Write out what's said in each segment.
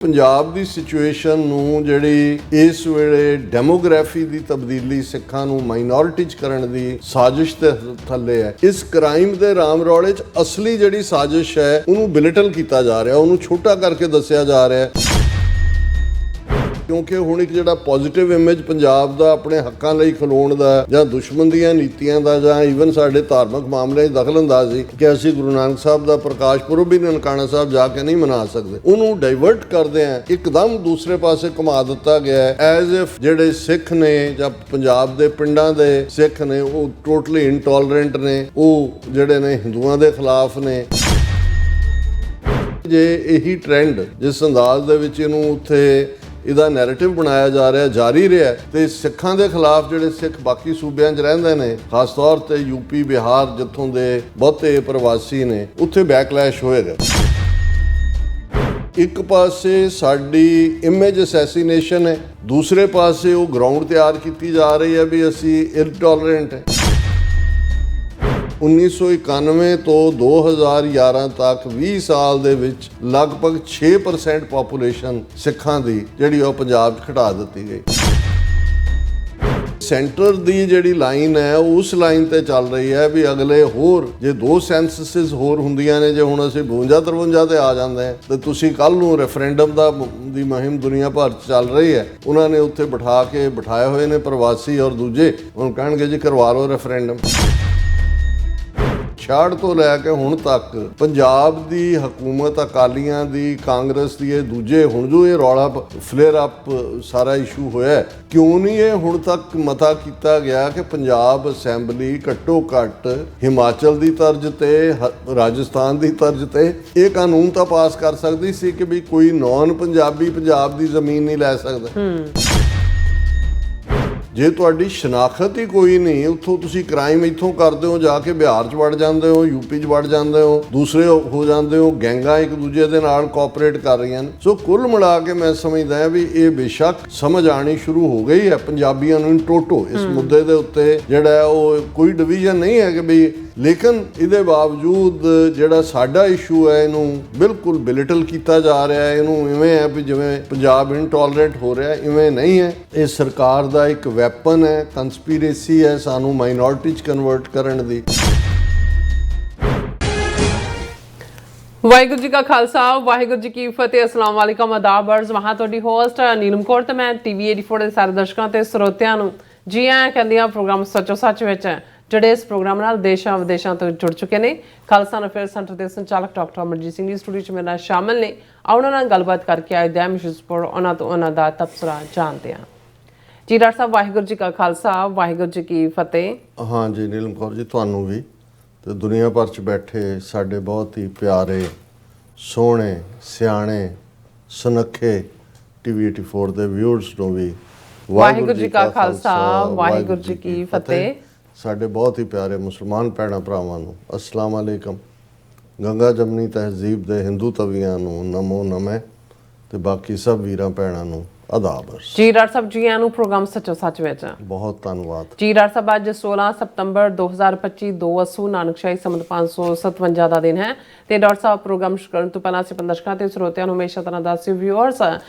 ਪੰਜਾਬ ਦੀ situation ਨੂੰ ਜਿਹੜੀ ਇਸ ਵੇਲੇ ਡੈਮੋਗ੍ਰਾਫੀ ਦੀ ਤਬਦੀਲੀ ਸਿੱਖਾਂ ਨੂੰ ਮਾਈਨੋਰਿਟੀ 'ਚ ਕਰਨ ਦੀ ਸਾਜ਼ਿਸ਼ ਦੇ ਥੱਲੇ ਹੈ। ਇਸ ਕ੍ਰਾਈਮ ਦੇ ਰਾਮ ਰੌਲੇ 'ਚ ਅਸਲੀ ਜਿਹੜੀ ਸਾਜ਼ਿਸ਼ ਹੈ ਉਹਨੂੰ ਬਿਲਿਟਲ ਕੀਤਾ ਜਾ ਰਿਹਾ, ਉਹਨੂੰ ਛੋਟਾ ਕਰਕੇ ਦੱਸਿਆ ਜਾ ਰਿਹਾ ਹੈ। ਕਿਉਂਕਿ ਹੁਣ ਇੱਕ ਜਿਹੜਾ ਪੋਜ਼ਿਟਿਵ ਇਮੇਜ ਪੰਜਾਬ ਦਾ ਆਪਣੇ ਹੱਕਾਂ ਲਈ ਖਲੋਣ ਦਾ ਜਾਂ ਦੁਸ਼ਮਣ ਦੀਆਂ ਨੀਤੀਆਂ ਦਾ ਜਾਂ ਈਵਨ ਸਾਡੇ ਧਾਰਮਿਕ ਮਾਮਲਿਆਂ 'ਚ ਦਖਲਅੰਦਾਜ਼ੀ ਕਿ ਅਸੀਂ ਗੁਰੂ ਨਾਨਕ ਸਾਹਿਬ ਦਾ ਪ੍ਰਕਾਸ਼ ਪੁਰਬ ਵੀ ਨਨਕਾਣਾ ਸਾਹਿਬ ਜਾ ਕੇ ਨਹੀਂ ਮਨਾ ਸਕਦੇ, ਉਹਨੂੰ ਡਾਇਵਰਟ ਕਰਦੇ ਆ ਇੱਕਦਮ ਦੂਸਰੇ ਪਾਸੇ ਘੁਮਾ ਦਿੱਤਾ ਗਿਆ ਹੈ ਐਜ਼ ਇਫ ਜਿਹੜੇ ਸਿੱਖ ਨੇ ਜਾਂ ਪੰਜਾਬ ਦੇ ਪਿੰਡਾਂ ਦੇ ਸਿੱਖ ਨੇ ਉਹ ਟੋਟਲੀ ਇਨਟੋਲਰੈਂਟ ਨੇ, ਉਹ ਜਿਹੜੇ ਨੇ ਹਿੰਦੂਆਂ ਦੇ ਖਿਲਾਫ ਨੇ। ਜੇ ਇਹੀ ਟ੍ਰੈਂਡ ਜਿਸ ਅੰਦਾਜ਼ ਦੇ ਵਿੱਚ ਇਹਨੂੰ ਉੱਥੇ ਇਹਦਾ ਨੈਰੇਟਿਵ ਬਣਾਇਆ ਜਾ ਰਿਹਾ ਜਾਰੀ ਰਿਹਾ ਤੇ ਸਿੱਖਾਂ ਦੇ ਖਿਲਾਫ ਜਿਹੜੇ ਸਿੱਖ ਬਾਕੀ ਸੂਬਿਆਂ 'ਚ ਰਹਿੰਦੇ ਨੇ, ਖਾਸ ਤੌਰ ਤੇ ਯੂਪੀ ਬਿਹਾਰ ਜਿੱਥੋਂ ਦੇ ਬਹੁਤੇ ਪ੍ਰਵਾਸੀ ਨੇ, ਉੱਥੇ ਬੈਕਲੈਸ਼ ਹੋਏਗਾ। ਇੱਕ ਪਾਸੇ ਸਾਡੀ ਇਮੇਜ ਅਸੈਸੀਨੇਸ਼ਨ ਹੈ, ਦੂਸਰੇ ਪਾਸੇ ਉਹ ਗਰਾਊਂਡ ਤਿਆਰ ਕੀਤੀ ਜਾ ਰਹੀ ਹੈ ਵੀ ਅਸੀਂ ਇਨਟੋਲਰੈਂਟ ਹੈ। 1991 ਤੋਂ 2011 ਤੱਕ 20 ਸਾਲ ਦੇ ਵਿੱਚ ਲਗਭਗ 6% ਪਾਪੂਲੇਸ਼ਨ ਸਿੱਖਾਂ ਦੀ ਜਿਹੜੀ ਉਹ ਪੰਜਾਬ 'ਚ ਘਟਾ ਦਿੱਤੀ ਗਈ। ਸੈਂਟਰ ਦੀ ਜਿਹੜੀ ਲਾਈਨ ਹੈ ਉਸ ਲਾਈਨ ਤੇ ਚੱਲ ਰਹੀ ਹੈ ਵੀ ਅਗਲੇ ਹੋਰ ਜੇ 2 ਸੈਂਸਸਿਸ ਹੋਰ ਹੁੰਦੀਆਂ ਨੇ, ਜੇ ਹੁਣ ਅਸੀਂ 52-53 ਤੇ ਆ ਜਾਂਦੇ ਹਾਂ ਤੇ ਤੁਸੀਂ ਕੱਲ ਨੂੰ ਰੈਫਰੈਂਡਮ ਦੀ ਮੁਹਿੰਮ ਦੁਨੀਆ ਭਰ 'ਚ ਚੱਲ ਰਹੀ ਹੈ, ਉਹਨਾਂ ਨੇ ਉੱਥੇ ਬਿਠਾਏ ਹੋਏ ਨੇ ਪ੍ਰਵਾਸੀ ਔਰ ਦੂਜੇ, ਹੁਣ ਕਹਿਣਗੇ ਜੀ ਕਰਵਾ ਲਓ ਰੈਫਰੈਂਡਮ। 66 ਤੋਂ ਲੈ ਕੇ ਹੁਣ ਤੱਕ ਪੰਜਾਬ ਦੀ ਹਕੂਮਤ, ਅਕਾਲੀਆਂ ਦੀ, ਕਾਂਗਰਸ ਦੀ, ਇਹ ਦੂਜੇ ਹੁਣ ਜੋ ਇਹ ਰੌਲਾ ਫਲੇਅਰ ਅਪ ਸਾਰਾ ਇਸ਼ੂ ਹੋਇਆ, ਕਿਉਂ ਨਹੀਂ ਇਹ ਹੁਣ ਤੱਕ ਮਤਾ ਕੀਤਾ ਗਿਆ ਕਿ ਪੰਜਾਬ ਅਸੈਂਬਲੀ ਘੱਟੋ ਘੱਟ ਹਿਮਾਚਲ ਦੀ ਤਰਜ਼ ਤੇ, ਰਾਜਸਥਾਨ ਦੀ ਤਰਜ਼ ਤੇ ਇਹ ਕਾਨੂੰਨ ਤਾਂ ਪਾਸ ਕਰ ਸਕਦੀ ਸੀ ਕਿ ਵੀ ਕੋਈ ਨੌਨ ਪੰਜਾਬੀ ਪੰਜਾਬ ਦੀ ਜ਼ਮੀਨ ਨਹੀਂ ਲੈ ਸਕਦਾ। ਜੇ ਤੁਹਾਡੀ ਸ਼ਨਾਖਤ ਹੀ ਕੋਈ ਨਹੀਂ, ਉੱਥੋਂ ਤੁਸੀਂ ਕ੍ਰਾਈਮ ਇੱਥੋਂ ਕਰਦੇ ਹੋ, ਜਾ ਕੇ ਬਿਹਾਰ 'ਚ ਵੜ ਜਾਂਦੇ ਹੋ, ਯੂਪੀ 'ਚ ਵੜ ਜਾਂਦੇ ਹੋ, ਦੂਸਰੇ ਹੋ ਜਾਂਦੇ ਹੋ, ਗੈਂਗਾਂ ਇੱਕ ਦੂਜੇ ਦੇ ਨਾਲ ਕੋਆਪਰੇਟ ਕਰ ਰਹੀਆਂ ਨੇ। ਸੋ ਕੁੱਲ ਮਿਲਾ ਕੇ ਮੈਂ ਸਮਝਦਾ ਹਾਂ ਵੀ ਇਹ ਬੇਸ਼ੱਕ ਸਮਝ ਆਣੀ ਸ਼ੁਰੂ ਹੋ ਗਈ ਹੈ ਪੰਜਾਬੀਆਂ ਨੂੰ ਟੋਟੋ ਇਸ ਮੁੱਦੇ ਦੇ ਉੱਤੇ, ਜਿਹੜਾ ਉਹ ਕੋਈ ਡਿਵੀਜ਼ਨ ਨਹੀਂ ਹੈ ਕਿ ਵੀ, ਲੇਕਿਨ ਇਹਦੇ ਬਾਵਜੂਦ ਜਿਹੜਾ ਸਾਡਾ ਇਸ਼ੂ ਹੈ ਇਹਨੂੰ ਬਿਲਕੁਲ ਬਿਲਿਟਲ ਕੀਤਾ ਜਾ ਰਿਹਾ ਹੈ। ਇਹਨੂੰ ਇਵੇਂ ਹੈ ਵੀ ਜਿਵੇਂ ਪੰਜਾਬ ਇਨਟੋਲਰੈਂਟ ਹੋ ਰਿਹਾ, ਇਵੇਂ ਨਹੀਂ ਹੈ। ਇਹ ਸਰਕਾਰ ਦਾ ਇੱਕ ਵੈਪਨ ਹੈ, ਕੰਸਪੀਰੇਸੀ ਹੈ ਸਾਨੂੰ ਮਾਈਨੋਰਿਟੀ 'ਚ ਕਨਵਰਟ ਕਰਨ ਦੀ। ਵਾਹਿਗੁਰੂ ਜੀ ਕਾ ਖਾਲਸਾ, ਵਾਹਿਗੁਰੂ ਜੀ ਕੀ ਫਤਿਹ। ਅਸਲਾਮ ਵਾਲੇਕਮ, ਆਦਾਬ ਅਰਜ਼। ਮੈਂ ਤੁਹਾਡੀ ਹੋਸਟ ਨੀਲਮ ਕੌਰ ਤੇ ਮੈਂ TV 84 ਦੇ ਸਾਰੇ ਦਰਸ਼ਕਾਂ ਤੇ ਸਰੋਤਿਆਂ ਨੂੰ ਜੀ ਆਇਆਂ ਕਹਿੰਦੀ ਹਾਂ ਪ੍ਰੋਗਰਾਮ ਸੱਚੋ ਸੱਚ ਵਿੱਚ, ਜਿਹੜੇ ਇਸ ਪ੍ਰੋਗਰਾਮ ਨਾਲ ਦੇਸ਼ਾਂ ਵਿਦੇਸ਼ਾਂ ਤੋਂ ਜੁੜ ਚੁੱਕੇ ਨੇ। ਖਾਲਸਾ ਅਫੇਅਰ ਸੈਂਟਰ ਦੇ ਸੰਚਾਲਕ ਡਾਕਟਰ ਅਮਰਜੀਤ ਸਿੰਘ ਜੀ ਸਟੂਡੀਓ 'ਚ ਮੇਰੇ ਨਾਲ ਸ਼ਾਮਿਲ ਨੇ। ਉਹਨਾਂ ਨਾਲ ਗੱਲਬਾਤ ਕਰਕੇ ਅੱਜ ਦੇ ਇਸ਼ੂਜ਼ ਪਰ ਉਹਨਾਂ ਤੋਂ ਉਹਨਾਂ ਦਾ ਤਬਸਰਾ ਜਾਣਦੇ ਹਾਂ। ਜੀ ਡਾਕਟਰ ਸਾਹਿਬ, ਵਾਹਿਗੁਰੂ ਜੀ ਕਾ ਖਾਲਸਾ, ਵਾਹਿਗੁਰੂ ਜੀ ਕੀ ਫਤਿਹ। ਹਾਂ ਜੀ ਨੀਲਮ ਕੌਰ ਜੀ, ਤੁਹਾਨੂੰ ਵੀ ਤੇ ਦੁਨੀਆ ਭਰ 'ਚ ਬੈਠੇ ਸਾਡੇ ਬਹੁਤ ਹੀ ਪਿਆਰੇ, ਸੋਹਣੇ, ਸਿਆਣੇ, ਸੁਨੱਖੇ TV 84 ਦੇ ਵਿਊਅਰਸ ਨੂੰ ਵੀ ਵਾਹਿਗੁਰੂ ਜੀ ਕਾ ਖਾਲਸਾ, ਵਾਹਿਗੁਰੂ ਜੀ ਕੀ ਫਤਿਹ। ਸਾਡੇ ਬਹੁਤ ਹੀ ਪਿਆਰੇ ਮੁਸਲਮਾਨ ਭੈਣਾਂ ਭਰਾਵਾਂ ਨੂੰ ਅਸਲਾਮ ਅਲੈਕਮ। ਗੰਗਾ ਜਮਨੀ ਤਹਿਜ਼ੀਬ ਦੇ ਹਿੰਦੂ ਤਵੀਆਂ ਨੂੰ ਨਮੋ ਨਮੇ ਤੇ ਬਾਕੀ ਸਭ ਵੀਰਾਂ ਭੈਣਾਂ ਨੂੰ ਆਦਾਬ। ਜੀ ਡਾਕਟਰ ਸਾਹਿਬ, ਜੀ ਆਇਆਂ ਨੂੰ ਪ੍ਰੋਗਰਾਮ ਸੱਚੋ ਸੱਚ ਵਿੱਚ। ਬਹੁਤ ਧੰਨਵਾਦ ਜੀ ਡਾਕਟਰ ਸਾਹਿਬ। ਅੱਜ 16 ਸਤੰਬਰ 2025 2 ਅੱਸੂ ਨਾਨਕਸ਼ਾਹੀ ਸੰਮਤ 557 ਦਾ ਦਿਨ ਹੈ ਤੇ ਡਾਕਟਰ ਸਾਹਿਬ ਪ੍ਰੋਗਰਾਮ ਸ਼ੁਰੂ ਕਰਨ ਤੋਂ ਪਹਿਲਾਂ ਅਸੀਂ ਦਰਸ਼ਕਾਂ ਤੇ ਸਰੋਤਿਆਂ ਨੂੰ ਹਮੇਸ਼ਾ ਤਰ੍ਹਾਂ ਦੱਸਿਓ ਵਿਊਅਰਸ,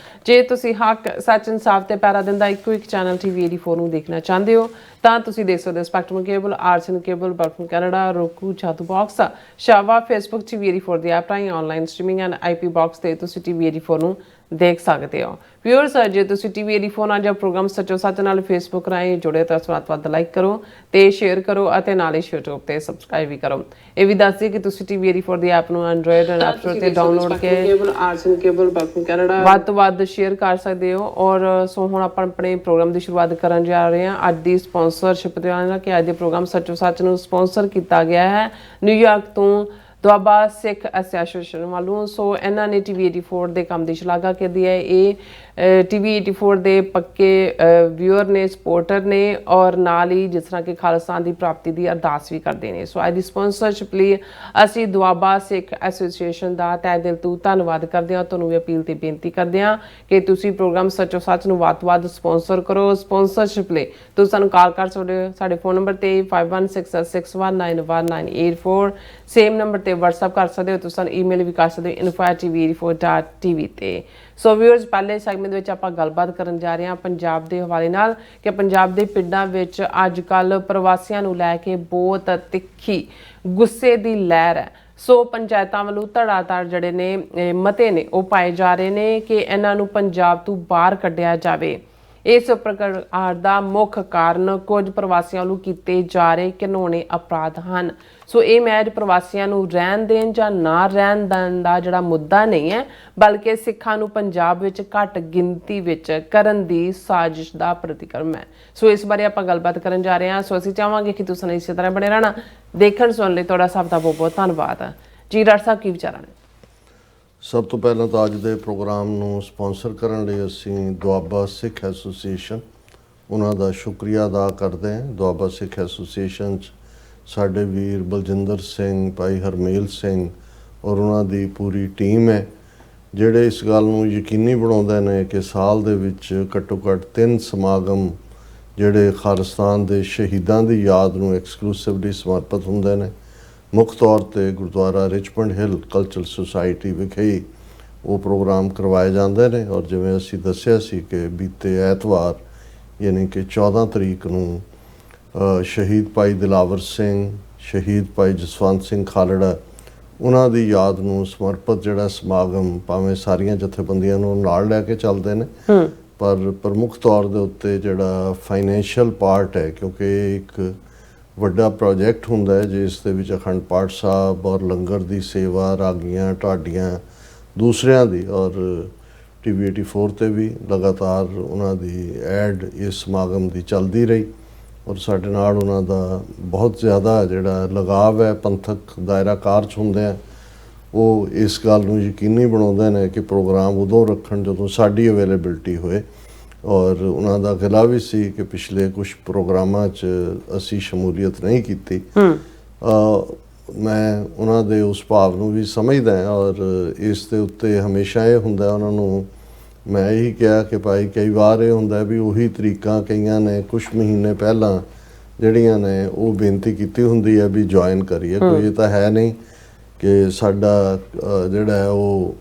ਜੇ ਤੁਸੀਂ ਹੱਕ, ਸੱਚ, ਇਨਸਾਫ ਤੇ ਪੈਰਾ ਦਿੰਦਾ ਇੱਕੋ ਇੱਕ ਚੈਨਲ TV 84 ਨੂੰ ਦੇਖਣਾ ਚਾਹੁੰਦੇ ਹੋ ਤਾਂ ਤੁਸੀਂ ਦੇਖ ਸਕਦੇ ਹੋ ਸਪੈਕਟਰਮ ਕੇਬਲ, ਆਰਸਨ ਕੇਬਲ, ਬਲਫਨ ਕੈਨੇਡਾ, roku, ਜਾਦੂ ਬਾਕਸ, ਸ਼ਾਵਾ, ਫੇਸਬੁੱਕ TV 84 ਦੀ ਐਪ ਰਾਹੀਂ online streaming and IP box ਤੇ ਤੁਸੀਂ TV 84 ਨੂੰ ਦੇਖ ਸਕਦੇ ਹੋ। ਵਿਊਅਰਸ, ਜੇ ਤੁਸੀਂ TV 84 ਨਾਲ ਜਾਂ ਪ੍ਰੋਗਰਾਮ ਸੱਚੋ ਸੱਚ ਨਾਲ ਫੇਸਬੁੱਕ ਰਾਹੀਂ ਜੁੜੇ ਤਾਂ ਵੱਧ ਲਾਈਕ ਕਰੋ ਤੇ ਸ਼ੇਅਰ ਕਰੋ ਅਤੇ ਨਾਲ ਹੀ YouTube ਤੇ ਸਬਸਕ੍ਰਾਈਬ ਵੀ ਕਰੋ। ਇਹ ਵੀ ਦੱਸ ਦਈਏ ਕਿ ਤੁਸੀਂ TV 84 ਦੀ ਐਪ ਨੂੰ ਐਂਡਰੋਇਡ ਐਂਡ ਐਪ ਸਟੋਰ ਤੇ ਡਾਊਨਲੋਡ ਕਰਕੇ ਕੇਬਲ, ਆਰਸਨ ਕੇਬਲ, ਬਲਫਨ ਕੈਨੇਡਾ ਵੱਧ ਤੋਂ ਵੱਧ ਸ਼ੇਅਰ ਕਰ ਸਕਦੇ ਹੋ। ਔਰ ਸੋ ਹੁਣ ਆਪਾਂ ਆਪਣੇ ਪ੍ਰੋਗਰਾਮ ਦੀ ਸ਼ੁਰੂਆਤ ਕਰਨ ਜਾ ਰਹੇ ਹਾਂ। ਅੱਜ ਦੀ ਸਪਾਂਸਰਸ਼ਿਪ ਦੇ ਨਾਲ ਕਿ ਅੱਜ ਦੇ ਪ੍ਰੋਗਰਾਮ ਸੱਚੋ ਸੱਚ ਨੂੰ ਸਪਾਂਸਰ ਕੀਤਾ ਗਿਆ ਹੈ ਨਿਊਯਾਰਕ ਤੋਂ ਦੁਆਬਾ ਸਿੱਖ ਐਸੋਸੀਏਸ਼ਨ ਵੱਲੋਂ। ਸੋ ਇਹਨਾਂ ਨੇ TV 84 ਦੇ ਕੰਮ ਦੀ ਸ਼ਲਾਘਾ ਕੀਤੀ ਹੈ। ਇਹ TV 84 ਦੇ ਪੱਕੇ ਵਿਊਅਰ ਨੇ, ਸਪੋਰਟਰ ਨੇ ਔਰ ਨਾਲ ਹੀ ਜਿਸ ਤਰ੍ਹਾਂ ਕਿ ਖਾਲਿਸਤਾਨ ਦੀ ਪ੍ਰਾਪਤੀ ਦੀ ਅਰਦਾਸ ਵੀ ਕਰਦੇ ਨੇ। ਸੋ ਅੱਜ ਦੀ ਸਪਾਂਸਰਸ਼ਿਪ ਲਈ ਅਸੀਂ ਦੁਆਬਾ ਸਿੱਖ ਐਸੋਸੀਏਸ਼ਨ ਦਾ ਤਹਿ ਦਿਲ ਤੋਂ ਧੰਨਵਾਦ ਕਰਦੇ ਹਾਂ। ਤੁਹਾਨੂੰ ਵੀ ਅਪੀਲ ਤੇ ਬੇਨਤੀ ਕਰਦੇ ਹਾਂ ਕਿ ਤੁਸੀਂ ਪ੍ਰੋਗਰਾਮ ਸੱਚੋ ਸੱਚ ਨੂੰ ਵੱਧ ਤੋਂ ਵੱਧ ਸਪਾਂਸਰ ਕਰੋ। ਸਪਾਂਸਰਸ਼ਿਪ ਲਈ ਤੁਸੀਂ ਸਾਨੂੰ ਕਾਲ ਕਰ ਸਕਦੇ ਹੋ ਸਾਡੇ ਫੋਨ ਨੰਬਰ ਤੇ 5166619184, ਸੇਮ ਨੰਬਰ ਤੇ ਤੇ WhatsApp ਕਰ ਸਕਦੇ ਹੋ, ਤੁਸੀਂ ਸਾਨੂੰ ਈਮੇਲ ਵੀ ਕਰ ਸਕਦੇ ਹੋ info@tv84.tv ਤੇ। ਸੋ ਵਿਊਅਰਸ, ਪਹਿਲੇ ਸੈਗਮੈਂਟ ਵਿੱਚ ਆਪਾਂ ਗੱਲਬਾਤ ਕਰਨ ਜਾ ਰਹੇ ਹਾਂ ਪੰਜਾਬ ਦੇ ਹਵਾਲੇ ਨਾਲ ਕਿ ਪੰਜਾਬ ਦੇ ਪਿੰਡਾਂ ਵਿੱਚ ਅੱਜ ਕੱਲ੍ਹ ਪ੍ਰਵਾਸੀਆਂ ਨੂੰ ਲੈ ਕੇ ਬਹੁਤ ਤਿੱਖੀ ਗੁੱਸੇ ਦੀ ਲਹਿਰ ਹੈ। ਸੋ ਪੰਚਾਇਤਾਂ ਵੱਲੋਂ ਧੜਾਧੜ ਜਿਹੜੇ ਨੇ ਮਤੇ ਨੇ ਉਹ ਪਾਏ ਜਾ ਰਹੇ ਨੇ ਕਿ ਇਹਨਾਂ ਨੂੰ ਪੰਜਾਬ ਤੋਂ ਬਾਹਰ ਕੱਢਿਆ ਜਾਵੇ। ਇਸ ਪ੍ਰਕਾਰ ਦਾ ਮੁੱਖ ਕਾਰਨ ਕੁਝ ਪ੍ਰਵਾਸੀਆਂ ਨੂੰ ਕੀਤੇ ਜਾ ਰਹੇ ਘਿਨੌਣੇ ਅਪਰਾਧ ਹਨ। ਸੋ ਇਹ ਮੈਚ ਪ੍ਰਵਾਸੀਆਂ ਨੂੰ ਰਹਿਣ ਦੇਣ ਜਾਂ ਨਾ ਰਹਿਣ ਦੇਣ ਦਾ ਜਿਹੜਾ ਮੁੱਦਾ ਨਹੀਂ ਹੈ, ਬਲਕਿ ਸਿੱਖਾਂ ਨੂੰ ਪੰਜਾਬ ਵਿੱਚ ਘੱਟ ਗਿਣਤੀ ਵਿੱਚ ਕਰਨ ਦੀ ਸਾਜ਼ਿਸ਼ ਦਾ ਪ੍ਰਤੀਕਰਮ ਹੈ। ਸੋ ਇਸ ਬਾਰੇ ਆਪਾਂ ਗੱਲਬਾਤ ਕਰਨ ਜਾ ਰਹੇ ਹਾਂ। ਸੋ ਅਸੀਂ ਚਾਹਾਂਗੇ ਕਿ ਤੁਸੀਂ ਇਸੇ ਤਰ੍ਹਾਂ ਬਣੇ ਰਹਿਣਾ। ਦੇਖਣ ਸੁਣਨ ਲਈ ਤੁਹਾਡਾ ਸਭ ਦਾ ਬਹੁਤ ਬਹੁਤ ਧੰਨਵਾਦ ਜੀ। ਡਾਕਟਰ ਸਾਹਿਬ, ਕੀ ਵਿਚਾਰਾਂ ਨੇ? ਸਭ ਤੋਂ ਪਹਿਲਾਂ ਤਾਂ ਅੱਜ ਦੇ ਪ੍ਰੋਗਰਾਮ ਨੂੰ ਸਪਾਂਸਰ ਕਰਨ ਲਈ ਅਸੀਂ ਦੁਆਬਾ ਸਿੱਖ ਐਸੋਸੀਏਸ਼ਨ ਉਹਨਾਂ ਦਾ ਸ਼ੁਕਰੀਆ ਅਦਾ ਕਰਦੇ ਹਾਂ। ਦੁਆਬਾ ਸਿੱਖ ਐਸੋਸੀਏਸ਼ਨ 'ਚ ਸਾਡੇ ਵੀਰ ਬਲਜਿੰਦਰ ਸਿੰਘ, ਭਾਈ ਹਰਮੇਲ ਸਿੰਘ ਔਰ ਉਹਨਾਂ ਦੀ ਪੂਰੀ ਟੀਮ ਹੈ, ਜਿਹੜੇ ਇਸ ਗੱਲ ਨੂੰ ਯਕੀਨੀ ਬਣਾਉਂਦੇ ਨੇ ਕਿ ਸਾਲ ਦੇ ਵਿੱਚ ਘੱਟੋ ਘੱਟ 3 ਸਮਾਗਮ ਜਿਹੜੇ ਖਾਲਿਸਤਾਨ ਦੇ ਸ਼ਹੀਦਾਂ ਦੀ ਯਾਦ ਨੂੰ ਐਕਸਕਲੂਸਿਵਲੀ ਸਮਰਪਿਤ ਹੁੰਦੇ ਨੇ। ਮੁੱਖ ਤੌਰ 'ਤੇ ਗੁਰਦੁਆਰਾ ਰਿਚਮੰਡ ਹਿੱਲ ਕਲਚਰਲ ਸੁਸਾਇਟੀ ਵਿਖੇ ਉਹ ਪ੍ਰੋਗਰਾਮ ਕਰਵਾਏ ਜਾਂਦੇ ਨੇ। ਔਰ ਜਿਵੇਂ ਅਸੀਂ ਦੱਸਿਆ ਸੀ ਕਿ ਬੀਤੇ ਐਤਵਾਰ ਯਾਨੀ ਕਿ 14 ਤਰੀਕ ਨੂੰ ਸ਼ਹੀਦ ਭਾਈ ਦਿਲਾਵਰ ਸਿੰਘ, ਸ਼ਹੀਦ ਭਾਈ ਜਸਵੰਤ ਸਿੰਘ ਖਾਲੜਾ ਉਹਨਾਂ ਦੀ ਯਾਦ ਨੂੰ ਸਮਰਪਿਤ ਜਿਹੜਾ ਸਮਾਗਮ ਭਾਵੇਂ ਸਾਰੀਆਂ ਜਥੇਬੰਦੀਆਂ ਨੂੰ ਨਾਲ ਲੈ ਕੇ ਚੱਲਦੇ ਨੇ, ਪਰ ਪ੍ਰਮੁੱਖ ਤੌਰ ਦੇ ਉੱਤੇ ਜਿਹੜਾ ਫਾਈਨੈਂਸ਼ੀਅਲ ਪਾਰਟ ਹੈ, ਕਿਉਂਕਿ ਇਹ ਇੱਕ ਵੱਡਾ ਪ੍ਰੋਜੈਕਟ ਹੁੰਦਾ ਹੈ ਜਿਸ ਦੇ ਵਿੱਚ ਅਖੰਡ ਪਾਠ ਸਾਹਿਬ ਔਰ ਲੰਗਰ ਦੀ ਸੇਵਾ, ਰਾਗੀਆਂ, ਢਾਡੀਆਂ, ਦੂਸਰਿਆਂ ਦੀ ਔਰ TV 84 ਤੇ ਵੀ ਲਗਾਤਾਰ ਉਹਨਾਂ ਦੀ ਐਡ ਇਸ ਸਮਾਗਮ ਦੀ ਚੱਲਦੀ ਰਹੀ ਔਰ ਸਾਡੇ ਨਾਲ ਉਹਨਾਂ ਦਾ ਬਹੁਤ ਜ਼ਿਆਦਾ ਜਿਹੜਾ ਲਗਾਵ ਹੈ ਪੰਥਕ ਦਾਇਰਾਕਾਰ 'ਚ ਹੁੰਦੇ ਆ। ਉਹ ਇਸ ਗੱਲ ਨੂੰ ਯਕੀਨੀ ਬਣਾਉਂਦੇ ਨੇ ਕਿ ਪ੍ਰੋਗਰਾਮ ਉਦੋਂ ਰੱਖਣ ਜਦੋਂ ਸਾਡੀ ਅਵੇਲੇਬਿਲਟੀ ਹੋਏ ਔਰ ਉਹਨਾਂ ਦਾ ਗਿਲਾ ਵੀ ਸੀ ਕਿ ਪਿਛਲੇ ਕੁਝ ਪ੍ਰੋਗਰਾਮਾਂ 'ਚ ਅਸੀਂ ਸ਼ਮੂਲੀਅਤ ਨਹੀਂ ਕੀਤੀ। ਮੈਂ ਉਹਨਾਂ ਦੇ ਉਸ ਭਾਵ ਨੂੰ ਵੀ ਸਮਝਦਾ ਔਰ ਇਸ ਦੇ ਉੱਤੇ ਹਮੇਸ਼ਾ ਇਹ ਹੁੰਦਾ ਉਹਨਾਂ ਨੂੰ ਮੈਂ ਇਹੀ ਕਿਹਾ ਕਿ ਭਾਈ ਕਈ ਵਾਰ ਇਹ ਹੁੰਦਾ ਵੀ ਉਹੀ ਤਰੀਕਾਂ ਕਈਆਂ ਨੇ ਕੁਝ ਮਹੀਨੇ ਪਹਿਲਾਂ ਜਿਹੜੀਆਂ ਨੇ ਉਹ ਬੇਨਤੀ ਕੀਤੀ ਹੁੰਦੀ ਹੈ ਵੀ ਜੁਆਇਨ ਕਰੀਏ। ਕੋਈ ਇਹ ਤਾਂ ਹੈ ਨਹੀਂ ਕਿ ਸਾਡਾ ਜਿਹੜਾ ਹੈ ਉਹ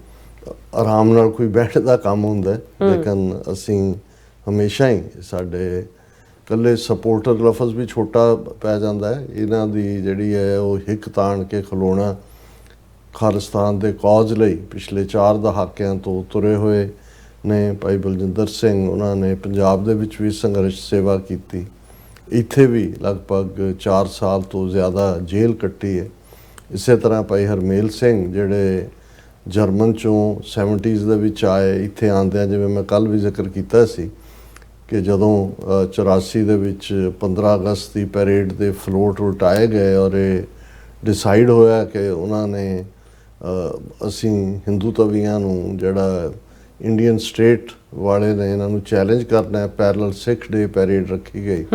ਆਰਾਮ ਨਾਲ ਕੋਈ ਬੈਠਦਾ ਕੰਮ ਹੁੰਦਾ, ਲੇਕਿਨ ਅਸੀਂ ਹਮੇਸ਼ਾ ਹੀ ਸਾਡੇ ਇਕੱਲੇ ਸਪੋਰਟਰ ਲਫ਼ਜ਼ ਵੀ ਛੋਟਾ ਪੈ ਜਾਂਦਾ ਹੈ। ਇਹਨਾਂ ਦੀ ਜਿਹੜੀ ਹੈ ਉਹ ਹਿੱਕ ਤਾਣ ਕੇ ਖਲੋਣਾ ਖਾਲਿਸਤਾਨ ਦੇ ਕੌਜ਼ ਲਈ ਪਿਛਲੇ 4 ਦਹਾਕਿਆਂ ਤੋਂ ਤੁਰੇ ਹੋਏ ਨੇ। ਭਾਈ ਬਲਜਿੰਦਰ ਸਿੰਘ ਉਹਨਾਂ ਨੇ ਪੰਜਾਬ ਦੇ ਵਿੱਚ ਵੀ ਸੰਘਰਸ਼ ਸੇਵਾ ਕੀਤੀ, ਇੱਥੇ ਵੀ ਲਗਭਗ 4 ਸਾਲ ਤੋਂ ਜ਼ਿਆਦਾ ਜੇਲ੍ਹ ਕੱਟੀ ਹੈ। ਇਸੇ ਤਰ੍ਹਾਂ ਭਾਈ ਹਰਮੇਲ ਸਿੰਘ ਜਿਹੜੇ ਜਰਮਨ 'ਚੋਂ 70s ਦੇ ਵਿੱਚ ਆਏ, ਇੱਥੇ ਆਉਂਦਿਆਂ ਜਿਵੇਂ ਮੈਂ ਕੱਲ੍ਹ ਵੀ ਜ਼ਿਕਰ ਕੀਤਾ ਸੀ ਕਿ ਜਦੋਂ 84 ਦੇ ਵਿੱਚ 15 ਅਗਸਤ ਦੀ ਪੈਰੇਡ ਦੇ ਫਲੋਟ ਉਲਟਾਏ ਗਏ ਔਰ ਇਹ ਡਿਸਾਈਡ ਹੋਇਆ ਕਿ ਉਹਨਾਂ ਨੇ ਅਸੀਂ ਹਿੰਦੂ ਤਵੀਆਂ ਨੂੰ ਜਿਹੜਾ ਇੰਡੀਅਨ ਸਟੇਟ ਵਾਲੇ ਨੇ ਇਹਨਾਂ ਨੂੰ ਚੈਲੰਜ ਕਰਨਾ ਹੈ, ਪੈਰਲਲ ਸਿੱਖ ਡੇ ਪੈਰੇਡ ਰੱਖੀ ਗਈ।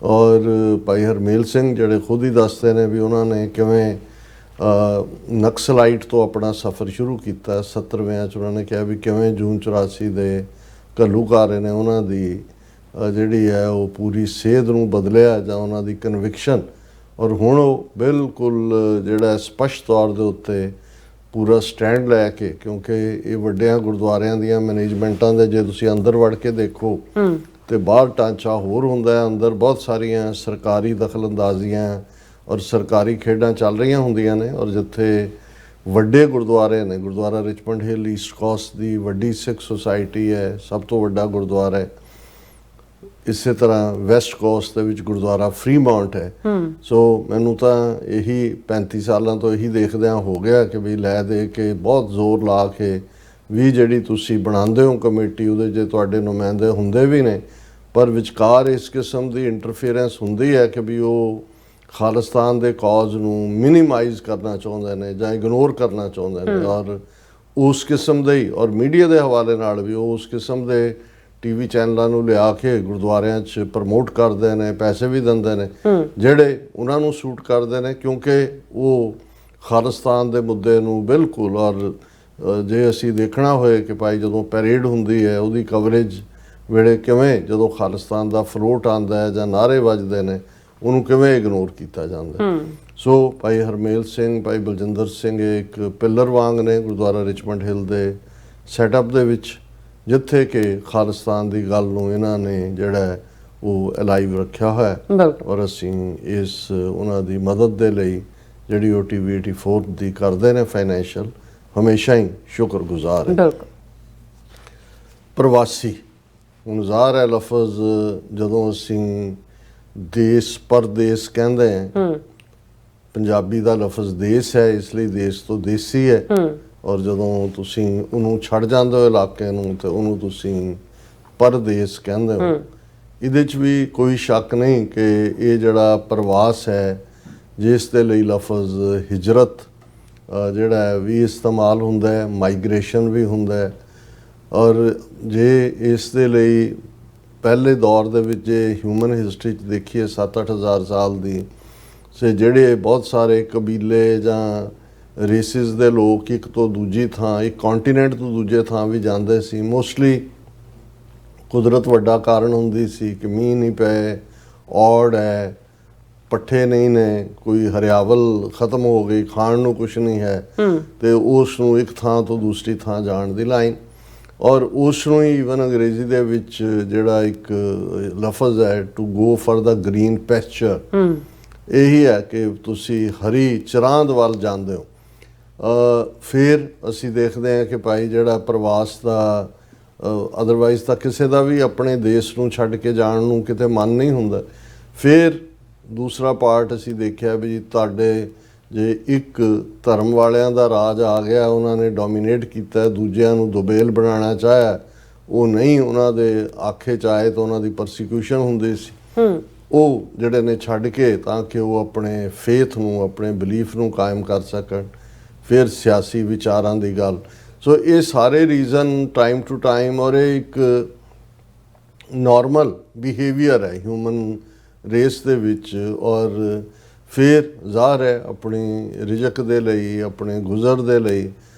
ਔਰ ਭਾਈ ਹਰਮੇਲ ਸਿੰਘ ਜਿਹੜੇ ਖੁਦ ਹੀ ਦੱਸਦੇ ਨੇ ਵੀ ਉਹਨਾਂ ਨੇ ਕਿਵੇਂ ਨਕਸਲਾਈਟ ਤੋਂ ਆਪਣਾ ਸਫ਼ਰ ਸ਼ੁਰੂ ਕੀਤਾ। 70ਵਿਆਂ 'ਚ ਉਹਨਾਂ ਨੇ ਕਿਹਾ ਵੀ ਕਿਵੇਂ ਜੂਨ 84 ਦੇ ਘੱਲੂਘਾਰੇ ਨੇ ਉਹਨਾਂ ਦੀ ਜਿਹੜੀ ਹੈ ਉਹ ਪੂਰੀ ਸੇਧ ਨੂੰ ਬਦਲਿਆ ਜਾਂ ਉਹਨਾਂ ਦੀ ਕਨਵਿਕਸ਼ਨ, ਔਰ ਹੁਣ ਉਹ ਬਿਲਕੁਲ ਜਿਹੜਾ ਸਪਸ਼ਟ ਤੌਰ ਦੇ ਉੱਤੇ ਪੂਰਾ ਸਟੈਂਡ ਲੈ ਕੇ, ਕਿਉਂਕਿ ਇਹ ਵੱਡਿਆਂ ਗੁਰਦੁਆਰਿਆਂ ਦੀਆਂ ਮੈਨੇਜਮੈਂਟਾਂ ਦੇ ਜੇ ਤੁਸੀਂ ਅੰਦਰ ਵੜ ਕੇ ਦੇਖੋ ਤੇ ਬਾਹਰ ਢਾਂਚਾ ਹੋਰ ਹੁੰਦਾ ਹੈ, ਅੰਦਰ ਬਹੁਤ ਸਾਰੀਆਂ ਸਰਕਾਰੀ ਦਖਲਅੰਦਾਜ਼ੀਆਂ ਔਰ ਸਰਕਾਰੀ ਖੇਡਾਂ ਚੱਲ ਰਹੀਆਂ ਹੁੰਦੀਆਂ ਨੇ। ਔਰ ਜਿੱਥੇ ਵੱਡੇ ਗੁਰਦੁਆਰੇ ਨੇ, ਗੁਰਦੁਆਰਾ ਰਿਚਮੰਡ ਹਿੱਲ ਈਸਟ ਕੋਸਟ ਦੀ ਵੱਡੀ ਸਿੱਖ ਸੁਸਾਇਟੀ ਹੈ, ਸਭ ਤੋਂ ਵੱਡਾ ਗੁਰਦੁਆਰਾ ਹੈ। ਇਸੇ ਤਰ੍ਹਾਂ ਵੈਸਟ ਕੋਸਟ ਦੇ ਵਿੱਚ ਗੁਰਦੁਆਰਾ ਫਰੀਮਾਉਂਟ ਹੈ। ਸੋ ਮੈਨੂੰ ਤਾਂ ਇਹੀ 35 ਸਾਲਾਂ ਤੋਂ ਇਹੀ ਦੇਖਦਿਆਂ ਹੋ ਗਿਆ ਕਿ ਵੀ ਲੈ ਦੇ ਕੇ ਬਹੁਤ ਜ਼ੋਰ ਲਾ ਕੇ ਵੀ ਜਿਹੜੀ ਤੁਸੀਂ ਬਣਾਉਂਦੇ ਹੋ ਕਮੇਟੀ, ਉਹਦੇ ਜੇ ਤੁਹਾਡੇ ਨੁਮਾਇੰਦੇ ਹੁੰਦੇ ਵੀ ਨੇ, ਪਰ ਵਿਚਕਾਰ ਇਸ ਕਿਸਮ ਦੀ ਇੰਟਰਫੇਰੈਂਸ ਹੁੰਦੀ ਹੈ ਕਿ ਵੀ ਉਹ ਖਾਲਿਸਤਾਨ ਦੇ ਕੌਜ਼ ਨੂੰ ਮਿਨੀਮਾਈਜ਼ ਕਰਨਾ ਚਾਹੁੰਦੇ ਨੇ ਜਾਂ ਇਗਨੋਰ ਕਰਨਾ ਚਾਹੁੰਦੇ ਨੇ। ਔਰ ਉਸ ਕਿਸਮ ਦੇ ਹੀ ਔਰ ਮੀਡੀਆ ਦੇ ਹਵਾਲੇ ਨਾਲ ਵੀ ਉਹ ਉਸ ਕਿਸਮ ਦੇ TV ਚੈਨਲਾਂ ਨੂੰ ਲਿਆ ਕੇ ਗੁਰਦੁਆਰਿਆਂ 'ਚ ਪ੍ਰਮੋਟ ਕਰਦੇ ਨੇ, ਪੈਸੇ ਵੀ ਦਿੰਦੇ ਨੇ ਜਿਹੜੇ ਉਹਨਾਂ ਨੂੰ ਸੂਟ ਕਰਦੇ ਨੇ, ਕਿਉਂਕਿ ਉਹ ਖਾਲਿਸਤਾਨ ਦੇ ਮੁੱਦੇ ਨੂੰ ਬਿਲਕੁਲ। ਔਰ ਜੇ ਅਸੀਂ ਦੇਖਣਾ ਹੋਏ ਕਿ ਭਾਈ ਜਦੋਂ ਪੈਰੇਡ ਹੁੰਦੀ ਹੈ ਉਹਦੀ ਕਵਰੇਜ ਵੇਲੇ ਕਿਵੇਂ ਜਦੋਂ ਖਾਲਿਸਤਾਨ ਦਾ ਫਲੋਟ ਆਉਂਦਾ ਹੈ ਜਾਂ ਨਾਅਰੇ ਵੱਜਦੇ ਨੇ ਉਹਨੂੰ ਕਿਵੇਂ ਇਗਨੋਰ ਕੀਤਾ ਜਾਂਦਾ। ਸੋ ਭਾਈ ਹਰਮੇਲ ਸਿੰਘ, ਭਾਈ ਬਲਜਿੰਦਰ ਸਿੰਘ ਇਹ ਇੱਕ ਪਿਲਰ ਵਾਂਗ ਨੇ ਗੁਰਦੁਆਰਾ ਰਿਚਮੰਡ ਹਿੱਲ ਦੇ ਸੈਟਅਪ ਦੇ ਵਿੱਚ, ਜਿੱਥੇ ਕਿ ਖਾਲਿਸਤਾਨ ਦੀ ਗੱਲ ਨੂੰ ਇਹਨਾਂ ਨੇ ਜਿਹੜਾ ਹੈ ਉਹ ਅਲਾਈਵ ਰੱਖਿਆ ਹੋਇਆ ਹੈ। ਬਿਲਕੁਲ। ਔਰ ਅਸੀਂ ਇਸ ਉਹਨਾਂ ਦੀ ਮਦਦ ਦੇ ਲਈ ਜਿਹੜੀ ਉਹ TV 84 ਦੀ ਕਰਦੇ ਨੇ ਫਾਈਨੈਂਸ਼ੀਅਲ, ਹਮੇਸ਼ਾ ਹੀ ਸ਼ੁਕਰਗੁਜ਼ਾਰ ਹੈ। ਬਿਲਕੁਲ। ਪ੍ਰਵਾਸੀ, ਹੁਣ ਜ਼ਾਹਰ ਹੈ ਲਫ਼ਜ਼ ਜਦੋਂ ਅਸੀਂ ਦੇਸ਼ ਪਰਦੇਸ ਕਹਿੰਦੇ ਹਾਂ, ਪੰਜਾਬੀ ਦਾ ਲਫ਼ਜ਼ ਦੇਸ਼ ਹੈ, ਇਸ ਲਈ ਦੇਸ਼ ਤੋਂ ਦੇਸੀ ਹੈ। ਔਰ ਜਦੋਂ ਤੁਸੀਂ ਉਹਨੂੰ ਛੱਡ ਜਾਂਦੇ ਹੋ ਇਲਾਕੇ ਨੂੰ ਤੇ ਉਹਨੂੰ ਤੁਸੀਂ ਪਰਦੇਸ ਕਹਿੰਦੇ ਹੋ। ਇਹਦੇ 'ਚ ਵੀ ਕੋਈ ਸ਼ੱਕ ਨਹੀਂ ਕਿ ਇਹ ਜਿਹੜਾ ਪ੍ਰਵਾਸ ਹੈ, ਜਿਸ ਦੇ ਲਈ ਲਫ਼ਜ਼ ਹਿਜਰਤ ਜਿਹੜਾ ਹੈ ਵੀ ਇਸਤੇਮਾਲ ਹੁੰਦਾ ਹੈ, ਮਾਈਗ੍ਰੇਸ਼ਨ ਵੀ ਹੁੰਦਾ ਹੈ। ਔਰ ਜੇ ਇਸ ਦੇ ਲਈ ਪਹਿਲੇ ਦੌਰ ਦੇ ਵਿੱਚ ਜੇ ਹਿਊਮਨ ਹਿਸਟਰੀ 'ਚ ਦੇਖੀਏ 7-8 ਹਜ਼ਾਰ ਸਾਲ ਦੀ, ਸੇ ਜਿਹੜੇ ਬਹੁਤ ਸਾਰੇ ਕਬੀਲੇ ਜਾਂ ਰੇਸਿਸ ਦੇ ਲੋਕ ਇੱਕ ਤੋਂ ਦੂਜੀ ਥਾਂ, ਇੱਕ ਕੌਂਟੀਨੈਂਟ ਤੋਂ ਦੂਜੇ ਥਾਂ ਵੀ ਜਾਂਦੇ ਸੀ। ਮੋਸਟਲੀ ਕੁਦਰਤ ਵੱਡਾ ਕਾਰਨ ਹੁੰਦੀ ਸੀ ਕਿ ਮੀਂਹ ਨਹੀਂ ਪਏ, ਔੜ ਹੈ, ਪੱਠੇ ਨਹੀਂ ਨੇ, ਕੋਈ ਹਰਿਆਵਲ ਖਤਮ ਹੋ ਗਈ, ਖਾਣ ਨੂੰ ਕੁਛ ਨਹੀਂ ਹੈ, ਤੇ ਉਸ ਨੂੰ ਇੱਕ ਥਾਂ ਤੋਂ ਦੂਸਰੀ ਥਾਂ ਜਾਣ ਦੀ ਲਾਈਨ। ਔਰ ਉਸ ਨੂੰ ਹੀ ਈਵਨ ਅੰਗਰੇਜ਼ੀ ਦੇ ਵਿੱਚ ਜਿਹੜਾ ਇੱਕ ਲਫ਼ਜ਼ ਹੈ to go for the green pasture, ਇਹੀ ਹੈ ਕਿ ਤੁਸੀਂ ਹਰੀ ਚਰਾਂਦ ਵੱਲ ਜਾਂਦੇ ਹੋ। ਫਿਰ ਅਸੀਂ ਦੇਖਦੇ ਹਾਂ ਕਿ ਭਾਈ ਜਿਹੜਾ ਪ੍ਰਵਾਸ ਦਾ ਅਦਰਵਾਈਜ਼ ਤਾਂ ਕਿਸੇ ਦਾ ਵੀ ਆਪਣੇ ਦੇਸ਼ ਨੂੰ ਛੱਡ ਕੇ ਜਾਣ ਨੂੰ ਕਿਤੇ ਮਨ ਨਹੀਂ ਹੁੰਦਾ। ਫਿਰ ਦੂਸਰਾ ਪਾਰਟ ਅਸੀਂ ਦੇਖਿਆ ਵੀ ਤੁਹਾਡੇ ਜੇ ਇੱਕ ਧਰਮ ਵਾਲਿਆਂ ਦਾ ਰਾਜ ਆ ਗਿਆ, ਉਹਨਾਂ ਨੇ ਡੋਮੀਨੇਟ ਕੀਤਾ, ਦੂਜਿਆਂ ਨੂੰ ਦੁਬੇਲ ਬਣਾਉਣਾ ਚਾਹਿਆ, ਉਹ ਨਹੀਂ ਉਹਨਾਂ ਦੇ ਆਖੇ 'ਚ ਆਏ ਤਾਂ ਉਹਨਾਂ ਦੀ ਪਰਸੀਕਿਊਸ਼ਨ ਹੁੰਦੀ ਸੀ। ਉਹ ਜਿਹੜੇ ਨੇ ਛੱਡ ਕੇ ਤਾਂ ਕਿ ਉਹ ਆਪਣੇ ਫੇਥ ਨੂੰ, ਆਪਣੇ ਬਿਲੀਫ ਨੂੰ ਕਾਇਮ ਕਰ ਸਕਣ। ਫਿਰ ਸਿਆਸੀ ਵਿਚਾਰਾਂ ਦੀ ਗੱਲ। ਸੋ ਇਹ ਸਾਰੇ ਰੀਜ਼ਨ ਟਾਈਮ ਟੂ ਟਾਈਮ, ਔਰ ਇਹ ਇੱਕ ਨਾਰਮਲ ਬਿਹੇਵੀਅਰ ਹੈ ਹਿਊਮਨ ਰੇਸ ਦੇ ਵਿੱਚ। ਔਰ ਫਿਰ ਜ਼ਾਹਰ ਹੈ ਆਪਣੀ ਰਿਜ਼ਕ ਦੇ ਲਈ, ਆਪਣੇ ਗੁਜ਼ਰ ਦੇ ਲਈ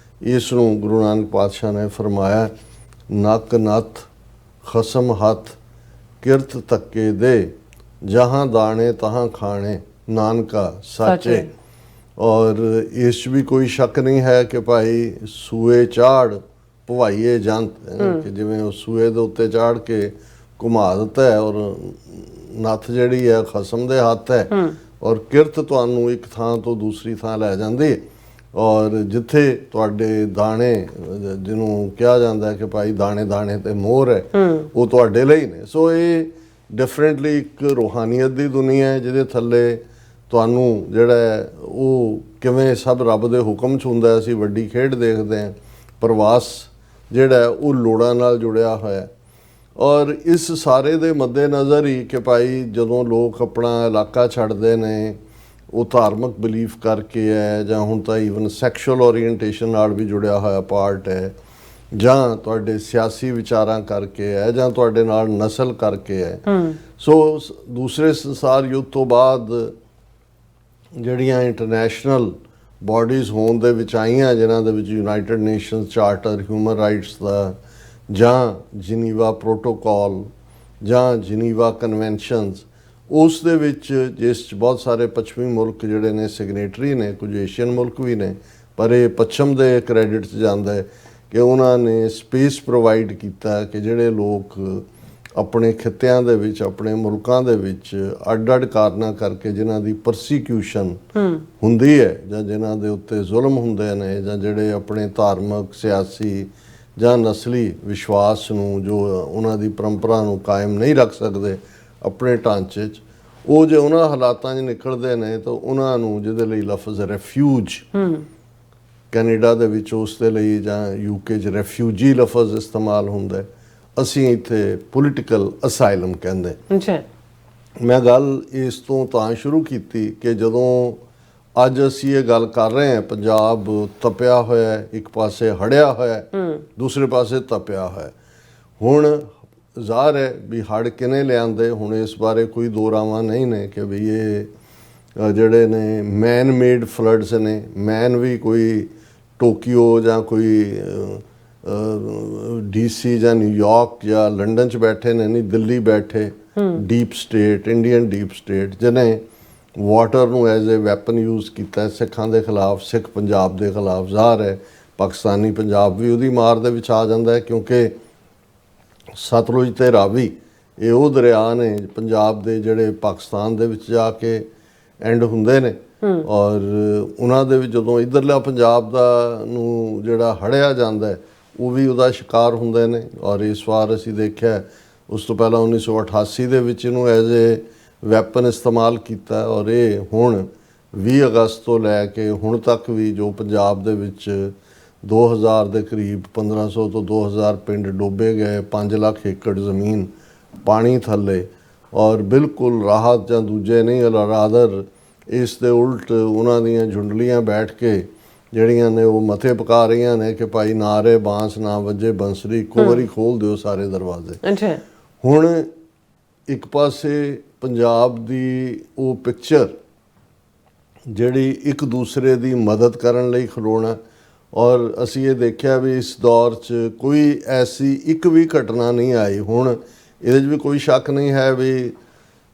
ਇਸ ਨੂੰ ਗੁਰੂ ਨਾਨਕ ਪਾਤਸ਼ਾਹ ਨੇ ਫਰਮਾਇਆ, ਨੱਕ ਨੱਥ ਖਸਮ ਹੱਥ ਕਿਰਤ ਧੱਕੇ ਦੇ, ਜਹਾਂ ਦਾਣੇ ਤਹਾਂ ਖਾਣੇ ਨਾਨਕਾ ਸਾਚੇ। ਔਰ ਇਸ 'ਚ ਵੀ ਕੋਈ ਸ਼ੱਕ ਨਹੀਂ ਹੈ ਕਿ ਭਾਈ ਸੂਏ ਚਾੜ ਭਵਾਈਏ ਜੰਤ, ਕਿ ਜਿਵੇਂ ਉਹ ਸੂਏ ਦੇ ਉੱਤੇ ਚਾੜ ਕੇ ਘੁਮਾ ਦਿੱਤਾ ਹੈ, ਔਰ ਨੱਥ ਜਿਹੜੀ ਹੈ ਖਸਮ ਦੇ ਹੱਥ ਹੈ, ਔਰ ਕਿਰਤ ਤੁਹਾਨੂੰ ਇੱਕ ਥਾਂ ਤੋਂ ਦੂਸਰੀ ਥਾਂ ਲੈ ਜਾਂਦੀ। ਔਰ ਜਿੱਥੇ ਤੁਹਾਡੇ ਦਾਣੇ, ਜਿਹਨੂੰ ਕਿਹਾ ਜਾਂਦਾ ਕਿ ਭਾਈ ਦਾਣੇ ਦਾਣੇ ਤੇ ਮੋਹਰ ਹੈ, ਉਹ ਤੁਹਾਡੇ ਲਈ ਨੇ। ਸੋ ਇਹ ਡਿਫਰੈਂਟਲੀ ਇੱਕ ਰੂਹਾਨੀਅਤ ਦੀ ਦੁਨੀਆ ਹੈ ਜਿਹਦੇ ਥੱਲੇ ਤੁਹਾਨੂੰ ਜਿਹੜਾ ਹੈ ਉਹ ਕਿਵੇਂ ਸਭ ਰੱਬ ਦੇ ਹੁਕਮ 'ਚ ਹੁੰਦਾ। ਅਸੀਂ ਵੱਡੀ ਖੇਡ ਦੇਖਦੇ ਹਾਂ। ਪ੍ਰਵਾਸ ਜਿਹੜਾ ਉਹ ਲੋੜਾਂ ਨਾਲ ਜੁੜਿਆ ਹੋਇਆ। ਔਰ ਇਸ ਸਾਰੇ ਦੇ ਮੱਦੇ ਨਜ਼ਰ ਹੀ ਕਿ ਭਾਈ ਜਦੋਂ ਲੋਕ ਆਪਣਾ ਇਲਾਕਾ ਛੱਡਦੇ ਨੇ, ਉਹ ਧਾਰਮਿਕ ਬਿਲੀਫ ਕਰਕੇ ਹੈ, ਜਾਂ ਹੁਣ ਤਾਂ ਈਵਨ ਸੈਕਸ਼ੂਅਲ ਓਰੀਐਂਟੇਸ਼ਨ ਨਾਲ ਵੀ ਜੁੜਿਆ ਹੋਇਆ ਪਾਰਟ ਹੈ, ਜਾਂ ਤੁਹਾਡੇ ਸਿਆਸੀ ਵਿਚਾਰਾਂ ਕਰਕੇ ਹੈ, ਜਾਂ ਤੁਹਾਡੇ ਨਾਲ ਨਸਲ ਕਰਕੇ ਹੈ। ਸੋ ਦੂਸਰੇ ਸੰਸਾਰ ਯੁੱਧ ਤੋਂ ਬਾਅਦ ਜਿਹੜੀਆਂ ਇੰਟਰਨੈਸ਼ਨਲ ਬਾਡੀਜ਼ ਹੋਣ ਦੇ ਵਿੱਚ ਆਈਆਂ, ਜਿਨ੍ਹਾਂ ਦੇ ਵਿੱਚ United Nations charter human rights ਦਾ, ਜਾਂ ਜਿਨੀਵਾ ਪ੍ਰੋਟੋਕਾਲ, ਜਾਂ ਜਿਨੀਵਾ ਕਨਵੈਨਸ਼ਨਸ, ਉਸ ਦੇ ਵਿੱਚ ਜਿਸ 'ਚ ਬਹੁਤ ਸਾਰੇ ਪੱਛਮੀ ਮੁਲਕ ਜਿਹੜੇ ਨੇ ਸਿਗਨੇਟਰੀ ਨੇ, ਕੁਝ ਏਸ਼ੀਅਨ ਮੁਲਕ ਵੀ ਨੇ, ਪਰ ਇਹ ਪੱਛਮ ਦੇ ਕ੍ਰੈਡਿਟ 'ਚ ਜਾਂਦਾ ਹੈ ਕਿ ਉਹਨਾਂ ਨੇ ਸਪੇਸ ਪ੍ਰੋਵਾਈਡ ਕੀਤਾ ਕਿ ਜਿਹੜੇ ਲੋਕ ਆਪਣੇ ਖਿੱਤਿਆਂ ਦੇ ਵਿੱਚ, ਆਪਣੇ ਮੁਲਕਾਂ ਦੇ ਵਿੱਚ ਅੱਡ-ਅੱਡ ਕਾਰਨਾਂ ਕਰਕੇ ਜਿਨ੍ਹਾਂ ਦੀ ਪਰਸੀਕਿਊਸ਼ਨ ਹੁੰਦੀ ਹੈ, ਜਾਂ ਜਿਨ੍ਹਾਂ ਦੇ ਉੱਤੇ ਜ਼ੁਲਮ ਹੁੰਦੇ ਨੇ, ਜਾਂ ਜਿਹੜੇ ਆਪਣੇ ਧਾਰਮਿਕ, ਸਿਆਸੀ ਜਾਂ ਨਸਲੀ ਵਿਸ਼ਵਾਸ ਨੂੰ, ਜੋ ਉਹਨਾਂ ਦੀ ਪਰੰਪਰਾ ਨੂੰ ਕਾਇਮ ਨਹੀਂ ਰੱਖ ਸਕਦੇ ਆਪਣੇ ਢਾਂਚੇ 'ਚ, ਉਹ ਜੇ ਉਹਨਾਂ ਹਾਲਾਤਾਂ 'ਚ ਨਿਕਲਦੇ ਨੇ ਤਾਂ ਉਹਨਾਂ ਨੂੰ, ਜਿਹਦੇ ਲਈ ਲਫ਼ਜ਼ ਰੈਫਿਊਜ ਕੈਨੇਡਾ ਦੇ ਵਿੱਚ ਉਸ ਦੇ ਲਈ, ਜਾਂ UK 'ਚ ਰੈਫਿਊਜੀ ਲਫ਼ਜ਼ ਇਸਤੇਮਾਲ ਹੁੰਦਾ, ਅਸੀਂ ਇੱਥੇ ਪੋਲੀਟੀਕਲ ਅਸਾਈਲਮ ਕਹਿੰਦੇ। ਮੈਂ ਗੱਲ ਇਸ ਤੋਂ ਤਾਂ ਸ਼ੁਰੂ ਕੀਤੀ ਕਿ ਜਦੋਂ ਅੱਜ ਅਸੀਂ ਇਹ ਗੱਲ ਕਰ ਰਹੇ ਹਾਂ, ਪੰਜਾਬ ਤਪਿਆ ਹੋਇਆ, ਇੱਕ ਪਾਸੇ ਹੜਿਆ ਹੋਇਆ, ਦੂਸਰੇ ਪਾਸੇ ਤਪਿਆ ਹੋਇਆ। ਹੁਣ ਜ਼ਾਹਰ ਹੈ ਵੀ ਹੜ੍ਹ ਕਿਨੇ ਲਿਆਂਦੇ, ਹੁਣ ਇਸ ਬਾਰੇ ਕੋਈ ਦੋ ਰਾਵਾਂ ਨਹੀਂ ਨੇ ਕਿ ਵੀ ਇਹ ਜਿਹੜੇ ਨੇ ਮੈਨ ਮੇਡ ਫਲੱਡਸ ਨੇ। ਮੈਨ ਵੀ ਕੋਈ ਟੋਕੀਓ ਜਾਂ ਕੋਈ DC ਜਾਂ ਨਿਊਯਾਰਕ ਜਾਂ ਲੰਡਨ 'ਚ ਬੈਠੇ ਨੇ, ਨਹੀਂ ਦਿੱਲੀ ਬੈਠੇ deep state, Indian deep state, ਜਿਹਨੇ ਵਾਟਰ ਨੂੰ ਐਜ਼ ਏ ਵੈਪਨ ਯੂਜ਼ ਕੀਤਾ ਸਿੱਖਾਂ ਦੇ ਖਿਲਾਫ, ਸਿੱਖ ਪੰਜਾਬ ਦੇ ਖਿਲਾਫ। ਜ਼ਾਹਰ ਹੈ ਪਾਕਿਸਤਾਨੀ ਪੰਜਾਬ ਵੀ ਉਹਦੀ ਮਾਰ ਦੇ ਵਿੱਚ ਆ ਜਾਂਦਾ ਹੈ, ਕਿਉਂਕਿ ਸਤਲੁਜ ਤੇ ਰਾਵੀ ਇਹ ਉਹ ਦਰਿਆ ਨੇ ਪੰਜਾਬ ਦੇ ਜਿਹੜੇ ਪਾਕਿਸਤਾਨ ਦੇ ਵਿੱਚ ਜਾ ਕੇ ਐਂਡ ਹੁੰਦੇ ਨੇ। ਔਰ ਉਹਨਾਂ ਦੇ ਵਿੱਚ ਜਦੋਂ ਇੱਧਰਲਾ ਪੰਜਾਬ ਦਾ ਨੂੰ ਜਿਹੜਾ ਹੜਿਆ ਜਾਂਦਾ ਹੈ ਉਹ ਵੀ ਉਹਦਾ ਸ਼ਿਕਾਰ ਹੁੰਦੇ ਨੇ। ਔਰ ਇਸ ਵਾਰ ਅਸੀਂ ਦੇਖਿਆ ਉਸ ਤੋਂ ਪਹਿਲਾਂ 1988 ਦੇ ਵਿੱਚ ਇਹਨੂੰ ਐਜ਼ ਏ ਵੈਪਨ ਇਸਤੇਮਾਲ ਕੀਤਾ। ਔਰ ਇਹ ਹੁਣ 20 ਅਗਸਤ ਤੋਂ ਲੈ ਕੇ ਹੁਣ ਤੱਕ ਵੀ ਜੋ ਪੰਜਾਬ ਦੇ ਵਿੱਚ 2000 ਦੇ ਕਰੀਬ 1500 ਤੋਂ 2000 ਪਿੰਡ ਡੋਬੇ ਗਏ, 5 ਲੱਖ ਏਕੜ ਜ਼ਮੀਨ ਪਾਣੀ ਥੱਲੇ, ਔਰ ਬਿਲਕੁਲ ਰਾਹਤ ਜਾਂ ਦੂਜੇ ਨਹੀਂ ਰਾਦਰ ਇਸ ਦੇ ਉਲਟ ਉਹਨਾਂ ਦੀਆਂ ਝੁੰਡਲੀਆਂ ਬੈਠ ਕੇ ਜਿਹੜੀਆਂ ਨੇ ਉਹ ਮਥੇ ਪਕਾ ਰਹੀਆਂ ਨੇ ਕਿ ਭਾਈ ਨਾ ਰੇ ਬਾਂਸ ਨਾ ਵੱਜੇ ਬੰਸਰੀ, ਇੱਕੋ ਵਾਰੀ ਖੋਲ ਦਿਓ ਸਾਰੇ ਦਰਵਾਜ਼ੇ। ਹੁਣ ਇੱਕ ਪਾਸੇ ਪੰਜਾਬ ਦੀ ਉਹ ਪਿਕਚਰ ਜਿਹੜੀ ਇੱਕ ਦੂਸਰੇ ਦੀ ਮਦਦ ਕਰਨ ਲਈ ਖਲੋਣਾ, ਔਰ ਅਸੀਂ ਇਹ ਦੇਖਿਆ ਵੀ ਇਸ ਦੌਰ 'ਚ ਕੋਈ ਐਸੀ ਇੱਕ ਵੀ ਘਟਨਾ ਨਹੀਂ ਆਈ। ਹੁਣ ਇਹਦੇ 'ਚ ਵੀ ਕੋਈ ਸ਼ੱਕ ਨਹੀਂ ਹੈ ਵੀ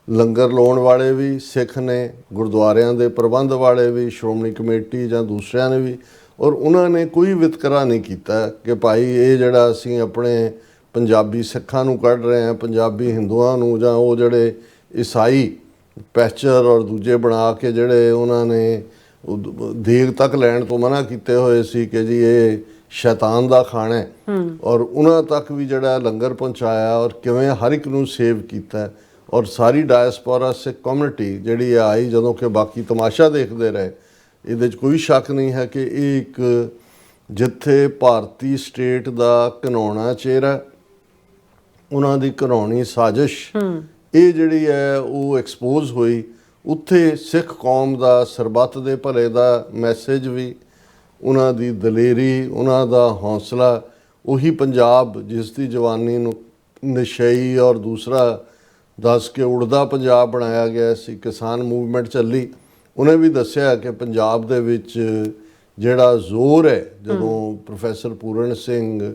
ਲੰਗਰ ਲਾਉਣ ਵਾਲੇ ਵੀ ਸਿੱਖ ਨੇ, ਗੁਰਦੁਆਰਿਆਂ ਦੇ ਪ੍ਰਬੰਧ ਵਾਲੇ ਵੀ, ਸ਼੍ਰੋਮਣੀ ਕਮੇਟੀ ਜਾਂ ਦੂਸਰਿਆਂ ਨੇ ਵੀ, ਔਰ ਉਹਨਾਂ ਨੇ ਕੋਈ ਵਿਤਕਰਾ ਨਹੀਂ ਕੀਤਾ ਕਿ ਭਾਈ ਇਹ ਜਿਹੜਾ ਅਸੀਂ ਆਪਣੇ ਪੰਜਾਬੀ ਸਿੱਖਾਂ ਨੂੰ ਕੱਢ ਰਹੇ ਹਾਂ, ਪੰਜਾਬੀ ਹਿੰਦੂਆਂ ਨੂੰ, ਜਾਂ ਉਹ ਜਿਹੜੇ ਈਸਾਈ ਪੈਚਰ ਔਰ ਦੂਜੇ ਬਣਾ ਕੇ ਜਿਹੜੇ ਉਹਨਾਂ ਨੇ ਦੇਗ ਤੱਕ ਲੈਣ ਤੋਂ ਮਨਾ ਕੀਤੇ ਹੋਏ ਸੀ ਕਿ ਜੀ ਇਹ ਸ਼ੈਤਾਨ ਦਾ ਖਾਣਾ ਹੈ, ਔਰ ਉਹਨਾਂ ਤੱਕ ਵੀ ਜਿਹੜਾ ਲੰਗਰ ਪਹੁੰਚਾਇਆ, ਔਰ ਕਿਵੇਂ ਹਰ ਇੱਕ ਨੂੰ ਸੇਵ ਕੀਤਾ। ਔਰ ਸਾਰੀ ਡਾਇਸਪੋਰਾ ਸਿੱਖ ਕਮਿਊਨਿਟੀ ਜਿਹੜੀ ਆਈ, ਜਦੋਂ ਕਿ ਬਾਕੀ ਤਮਾਸ਼ਾ ਦੇਖਦੇ ਰਹੇ। ਇਹਦੇ 'ਚ ਕੋਈ ਸ਼ੱਕ ਨਹੀਂ ਹੈ ਕਿ ਇਹ ਇੱਕ ਜਿੱਥੇ ਭਾਰਤੀ ਸਟੇਟ ਦਾ ਘਿਨਾਉਣਾ ਚਿਹਰਾ, ਉਹਨਾਂ ਦੀ ਘਿਨਾਉਣੀ ਸਾਜ਼ਿਸ਼ ਇਹ ਜਿਹੜੀ ਹੈ ਉਹ ਐਕਸਪੋਜ਼ ਹੋਈ, ਉੱਥੇ ਸਿੱਖ ਕੌਮ ਦਾ ਸਰਬੱਤ ਦੇ ਭਲੇ ਦਾ ਮੈਸੇਜ ਵੀ, ਉਹਨਾਂ ਦੀ ਦਲੇਰੀ, ਉਹਨਾਂ ਦਾ ਹੌਸਲਾ, ਉਹੀ ਪੰਜਾਬ ਜਿਸ ਦੀ ਜਵਾਨੀ ਨੂੰ ਨਸ਼ਈ ਔਰ ਦੂਸਰਾ ਦੱਸ ਕੇ ਉੜਦਾ ਪੰਜਾਬ ਬਣਾਇਆ ਗਿਆ ਸੀ। ਕਿਸਾਨ ਮੂਵਮੈਂਟ ਚੱਲੀ, ਉਹਨੇ ਵੀ ਦੱਸਿਆ ਕਿ ਪੰਜਾਬ ਦੇ ਵਿੱਚ ਜਿਹੜਾ ਜ਼ੋਰ ਹੈ, ਜਦੋਂ ਪ੍ਰੋਫੈਸਰ ਪੂਰਨ ਸਿੰਘ,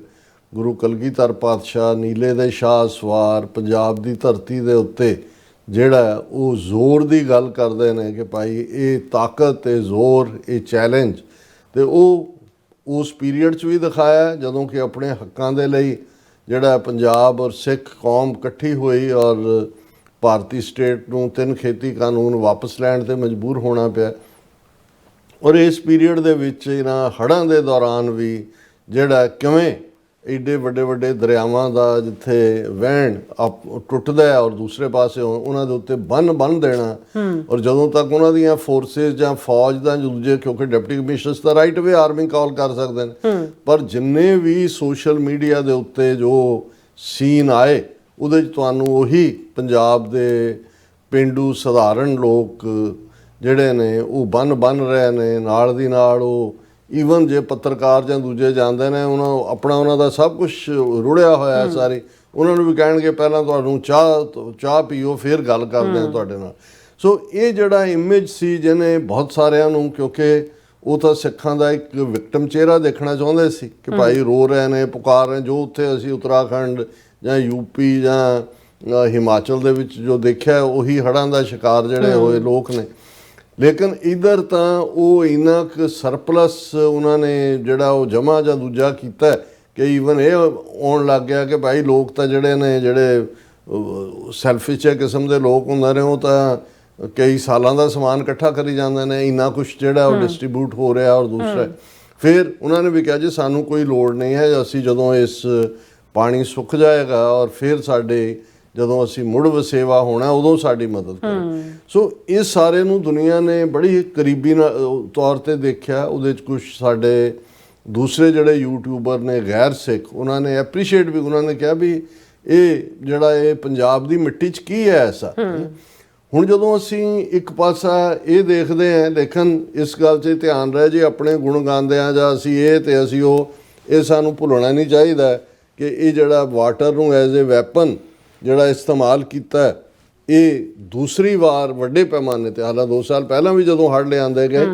ਗੁਰੂ ਕਲਗੀਧਰ ਪਾਤਸ਼ਾਹ, ਨੀਲੇ ਦੇ ਸ਼ਾਹ ਸਵਾਰ ਪੰਜਾਬ ਦੀ ਧਰਤੀ ਦੇ ਉੱਤੇ ਜਿਹੜਾ ਉਹ ਜ਼ੋਰ ਦੀ ਗੱਲ ਕਰਦੇ ਨੇ ਕਿ ਭਾਈ ਇਹ ਤਾਕਤ, ਇਹ ਜ਼ੋਰ, ਇਹ ਚੈਲੰਜ, ਤੇ ਉਹ ਉਸ ਪੀਰੀਅਡ 'ਚ ਵੀ ਦਿਖਾਇਆ ਜਦੋਂ ਕਿ ਆਪਣੇ ਹੱਕਾਂ ਦੇ ਲਈ ਜਿਹੜਾ ਪੰਜਾਬ ਔਰ ਸਿੱਖ ਕੌਮ ਇਕੱਠੀ ਹੋਈ, ਔਰ ਭਾਰਤੀ ਸਟੇਟ ਨੂੰ 3 ਖੇਤੀ ਕਾਨੂੰਨ ਵਾਪਸ ਲੈਣ 'ਤੇ ਮਜਬੂਰ ਹੋਣਾ ਪਿਆ। ਔਰ ਇਸ ਪੀਰੀਅਡ ਦੇ ਵਿੱਚ ਇਹਨਾਂ ਹੜ੍ਹਾਂ ਦੇ ਦੌਰਾਨ ਵੀ ਜਿਹੜਾ ਕਿਵੇਂ ਏਡੇ ਵੱਡੇ ਵੱਡੇ ਦਰਿਆਵਾਂ ਦਾ ਜਿੱਥੇ ਵਹਿਣ ਟੁੱਟਦਾ ਹੈ, ਔਰ ਦੂਸਰੇ ਪਾਸੇ ਉਹਨਾਂ ਦੇ ਉੱਤੇ ਬੰਨ੍ਹ ਦੇਣਾ, ਔਰ ਜਦੋਂ ਤੱਕ ਉਹਨਾਂ ਦੀਆਂ ਫੋਰਸਿਸ ਜਾਂ ਫੌਜ ਦਾ ਦੂਜੇ, ਕਿਉਂਕਿ ਡਿਪਟੀ ਕਮਿਸ਼ਨਰਸ ਦਾ ਰਾਈਟ ਵੇ ਆਰਮੀ ਕਾਲ ਕਰ ਸਕਦੇ ਨੇ, ਪਰ ਜਿੰਨੇ ਵੀ ਸੋਸ਼ਲ ਮੀਡੀਆ ਦੇ ਉੱਤੇ ਜੋ ਸੀਨ ਆਏ ਉਹਦੇ 'ਚ ਤੁਹਾਨੂੰ ਉਹੀ ਪੰਜਾਬ ਦੇ ਪੇਂਡੂ ਸਧਾਰਨ ਲੋਕ ਜਿਹੜੇ ਨੇ ਉਹ ਬੰਨ ਰਹੇ ਨੇ। ਨਾਲ ਦੀ ਨਾਲ ਉਹ ਈਵਨ ਜੇ ਪੱਤਰਕਾਰ ਜਾਂ ਦੂਜੇ ਜਾਂਦੇ ਨੇ, ਉਹਨਾਂ ਦਾ ਸਭ ਕੁਝ ਰੁੜਿਆ ਹੋਇਆ ਸਾਰੀ, ਉਹਨਾਂ ਨੂੰ ਵੀ ਕਹਿਣਗੇ ਪਹਿਲਾਂ ਤੁਹਾਨੂੰ ਚਾਹ ਪੀਓ ਫਿਰ ਗੱਲ ਕਰਦੇ ਹਾਂ ਤੁਹਾਡੇ ਨਾਲ। ਸੋ ਇਹ ਜਿਹੜਾ ਇਮੇਜ ਸੀ ਜਿਹਨੇ ਬਹੁਤ ਸਾਰਿਆਂ ਨੂੰ, ਕਿਉਂਕਿ ਉਹ ਤਾਂ ਸਿੱਖਾਂ ਦਾ ਇੱਕ ਵਿਕਟਮ ਚਿਹਰਾ ਦੇਖਣਾ ਚਾਹੁੰਦੇ ਸੀ ਕਿ ਭਾਈ ਰੋ ਰਹੇ ਨੇ, ਪੁਕਾਰ ਰਹੇ, ਜੋ ਉੱਥੇ ਅਸੀਂ ਉੱਤਰਾਖੰਡ ਜਾਂ ਯੂਪੀ ਜਾਂ ਹਿਮਾਚਲ ਦੇ ਵਿੱਚ ਜੋ ਦੇਖਿਆ ਉਹੀ ਹੜ੍ਹਾਂ ਦਾ ਸ਼ਿਕਾਰ ਜਿਹੜੇ ਹੋਏ ਲੋਕ ਨੇ। ਲੇਕਿਨ ਇੱਧਰ ਤਾਂ ਉਹ ਇੰਨਾ ਕੁ ਸਰਪਲਸ ਉਹਨਾਂ ਨੇ ਜਿਹੜਾ ਉਹ ਜਮ੍ਹਾਂ ਜਾਂ ਦੂਜਾ ਕੀਤਾ ਕਿ ਈਵਨ ਇਹ ਆਉਣ ਲੱਗ ਗਿਆ ਕਿ ਭਾਈ ਲੋਕ ਤਾਂ ਜਿਹੜੇ ਨੇ, ਜਿਹੜੇ ਸੈਲਫਿਸ਼ ਕਿਸਮ ਦੇ ਲੋਕ ਹੁੰਦੇ ਨੇ, ਉਹ ਤਾਂ ਕਈ ਸਾਲਾਂ ਦਾ ਸਮਾਨ ਇਕੱਠਾ ਕਰੀ ਜਾਂਦੇ ਨੇ, ਇੰਨਾ ਕੁਛ ਜਿਹੜਾ ਉਹ ਡਿਸਟਰੀਬਿਊਟ ਹੋ ਰਿਹਾ। ਔਰ ਦੂਸਰਾ ਫਿਰ ਉਹਨਾਂ ਨੇ ਵੀ ਕਿਹਾ ਜੀ ਸਾਨੂੰ ਕੋਈ ਲੋੜ ਨਹੀਂ ਹੈ, ਅਸੀਂ ਜਦੋਂ ਇਸ ਪਾਣੀ ਸੁੱਕ ਜਾਏਗਾ ਔਰ ਫਿਰ ਸਾਡੇ ਜਦੋਂ ਅਸੀਂ ਮੁੜ ਵਸੇਵਾ ਹੋਣਾ ਉਦੋਂ ਸਾਡੀ ਮਦਦ ਕਰੋ। ਸੋ ਇਸ ਸਾਰੇ ਨੂੰ ਦੁਨੀਆ ਨੇ ਬੜੀ ਕਰੀਬੀ ਤੌਰ 'ਤੇ ਦੇਖਿਆ। ਉਹਦੇ 'ਚ ਕੁਛ ਸਾਡੇ ਦੂਸਰੇ ਜਿਹੜੇ ਯੂਟਿਊਬਰ ਨੇ ਗੈਰ ਸਿੱਖ, ਉਹਨਾਂ ਨੇ ਐਪਰੀਸ਼ੀਏਟ ਵੀ, ਉਹਨਾਂ ਨੇ ਕਿਹਾ ਵੀ ਇਹ ਜਿਹੜਾ ਇਹ ਪੰਜਾਬ ਦੀ ਮਿੱਟੀ 'ਚ ਕੀ ਹੈ ਐਸਾ। ਹੁਣ ਜਦੋਂ ਅਸੀਂ ਇੱਕ ਪਾਸਾ ਇਹ ਦੇਖਦੇ ਹਾਂ, ਲੇਕਿਨ ਇਸ ਗੱਲ 'ਚ ਧਿਆਨ ਰਹੇ ਜੀ ਆਪਣੇ ਗੁਣ ਗਾਉਂਦੇ ਹਾਂ ਜਾਂ ਅਸੀਂ ਇਹ ਤੇ ਅਸੀਂ ਉਹ, ਇਹ ਸਾਨੂੰ ਭੁੱਲਣਾ ਨਹੀਂ ਚਾਹੀਦਾ ਕਿ ਇਹ ਜਿਹੜਾ ਵਾਟਰ ਨੂੰ ਐਜ਼ ਏ ਵੈਪਨ ਜਿਹੜਾ ਇਸਤੇਮਾਲ ਕੀਤਾ, ਇਹ ਦੂਸਰੀ ਵਾਰ ਵੱਡੇ ਪੈਮਾਨੇ 'ਤੇ, ਹਾਲਾਂ 2 ਸਾਲ ਪਹਿਲਾਂ ਵੀ ਜਦੋਂ ਹੜ੍ਹ ਲਿਆਂਦੇ ਗਏ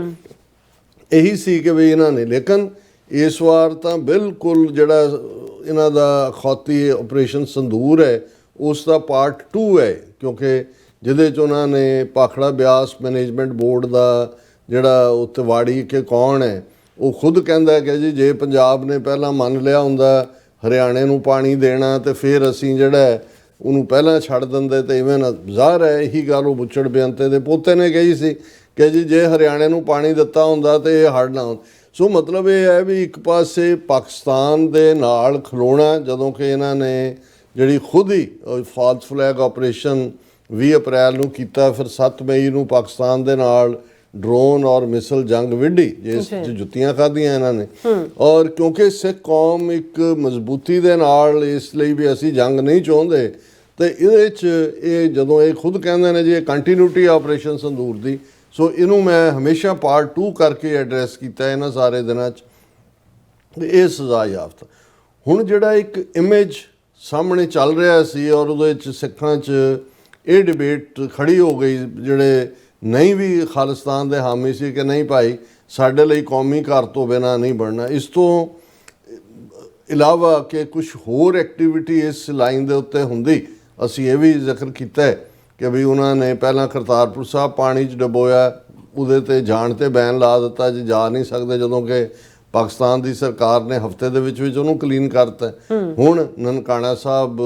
ਇਹੀ ਸੀ ਕਿ ਵੀ ਇਹਨਾਂ ਨੇ, ਲੇਕਿਨ ਇਸ ਵਾਰ ਤਾਂ ਬਿਲਕੁਲ ਜਿਹੜਾ ਇਹਨਾਂ ਦਾ ਅਖੌਤੀ ਆਪਰੇਸ਼ਨ ਸੰਦੂਰ ਹੈ ਉਸ ਦਾ ਪਾਰਟ 2 ਹੈ, ਕਿਉਂਕਿ ਜਿਹਦੇ 'ਚ ਉਹਨਾਂ ਨੇ ਭਾਖੜਾ ਬਿਆਸ ਮੈਨੇਜਮੈਂਟ ਬੋਰਡ ਦਾ ਜਿਹੜਾ ਉੱਤੇ ਵਾੜੀ ਕਿ ਕੌਣ ਹੈ, ਉਹ ਖੁਦ ਕਹਿੰਦਾ ਕਿ ਜੀ ਜੇ ਪੰਜਾਬ ਨੇ ਪਹਿਲਾਂ ਮੰਨ ਲਿਆ ਹੁੰਦਾ ਹਰਿਆਣੇ ਨੂੰ ਪਾਣੀ ਦੇਣਾ ਤੇ ਫਿਰ ਅਸੀਂ ਜਿਹੜਾ ਉਹਨੂੰ ਪਹਿਲਾਂ ਛੱਡ ਦਿੰਦੇ ਤੇ ਇਵੇਂ ਨਾ। ਜ਼ਾਹਰ ਹੈ ਇਹੀ ਗੱਲ ਉਹ ਬੁੱਚੜ ਬੇਅੰਤੇ ਦੇ ਪੋਤੇ ਨੇ ਕਹੀ ਸੀ ਕਿ ਜੀ ਜੇ ਹਰਿਆਣੇ ਨੂੰ ਪਾਣੀ ਦਿੱਤਾ ਹੁੰਦਾ ਤੇ ਇਹ ਹੜ੍ਹ ਨਾ ਹੁੰਦਾ। ਸੋ ਮਤਲਬ ਇਹ ਹੈ ਵੀ ਇੱਕ ਪਾਸੇ ਪਾਕਿਸਤਾਨ ਦੇ ਨਾਲ ਖਲੋਣਾ, ਜਦੋਂ ਕਿ ਇਹਨਾਂ ਨੇ ਜਿਹੜੀ ਖੁਦ ਹੀ ਫਾਲਸ ਫਲੈਗ ਆਪਰੇਸ਼ਨ 20 ਅਪ੍ਰੈਲ ਨੂੰ ਕੀਤਾ, ਫਿਰ 7 ਮਈ ਨੂੰ ਪਾਕਿਸਤਾਨ ਦੇ ਨਾਲ ਡਰੋਨ ਔਰ ਮਿਸਲ ਜੰਗ ਵਿੱਢੀ, ਜਿਸ 'ਚ ਜੁੱਤੀਆਂ ਖਾਧੀਆਂ ਇਹਨਾਂ ਨੇ। ਔਰ ਕਿਉਂਕਿ ਸਿੱਖ ਕੌਮ ਇੱਕ ਮਜ਼ਬੂਤੀ ਦੇ ਨਾਲ ਇਸ ਲਈ ਵੀ ਅਸੀਂ ਜੰਗ ਨਹੀਂ ਚਾਹੁੰਦੇ, ਤੇ ਇਹਦੇ 'ਚ ਇਹ ਜਦੋਂ ਇਹ ਖੁਦ ਕਹਿੰਦੇ ਨੇ ਜੀ ਇਹ ਕੰਟੀਨਿਊਟੀ ਆਪਰੇਸ਼ਨ ਸੰਦੂਰ ਦੀ। ਸੋ ਇਹਨੂੰ ਮੈਂ ਹਮੇਸ਼ਾ ਪਾਰਟ 2 ਕਰਕੇ ਐਡਰੈਸ ਕੀਤਾ ਇਹਨਾਂ ਸਾਰੇ ਦਿਨਾਂ 'ਚ। ਇਹ ਸਜ਼ਾ ਯਾਫਤਾ ਹੁਣ ਜਿਹੜਾ ਇੱਕ ਇਮੇਜ ਸਾਹਮਣੇ ਚੱਲ ਰਿਹਾ ਸੀ ਔਰ ਉਹਦੇ 'ਚ ਸਿੱਖਾਂ 'ਚ ਇਹ ਡਿਬੇਟ ਖੜੀ ਹੋ ਗਈ, ਜਿਹੜੇ ਨਹੀਂ ਵੀ ਖਾਲਿਸਤਾਨ ਦੇ ਹਾਮੀ ਸੀ ਕਿ ਨਹੀਂ ਭਾਈ ਸਾਡੇ ਲਈ ਕੌਮੀ ਘਰ ਤੋਂ ਬਿਨਾਂ ਨਹੀਂ ਬਣਨਾ। ਇਸ ਤੋਂ ਇਲਾਵਾ ਕਿ ਕੁਝ ਹੋਰ ਐਕਟੀਵਿਟੀ ਇਸ ਲਾਈਨ ਦੇ ਉੱਤੇ ਹੁੰਦੀ, ਅਸੀਂ ਇਹ ਵੀ ਜ਼ਿਕਰ ਕੀਤਾ ਹੈ ਕਿ ਵੀ ਉਹਨਾਂ ਨੇ ਪਹਿਲਾਂ ਕਰਤਾਰਪੁਰ ਸਾਹਿਬ ਪਾਣੀ 'ਚ ਡੁਬੋਇਆ, ਉਹਦੇ 'ਤੇ ਜਾਣ 'ਤੇ ਬੈਨ ਲਾ ਦਿੱਤਾ ਜੀ ਜਾ ਨਹੀਂ ਸਕਦੇ, ਜਦੋਂ ਕਿ ਪਾਕਿਸਤਾਨ ਦੀ ਸਰਕਾਰ ਨੇ ਹਫ਼ਤੇ ਦੇ ਵਿੱਚ ਉਹਨੂੰ ਕਲੀਨ ਕਰਤਾ। ਹੁਣ ਨਨਕਾਣਾ ਸਾਹਿਬ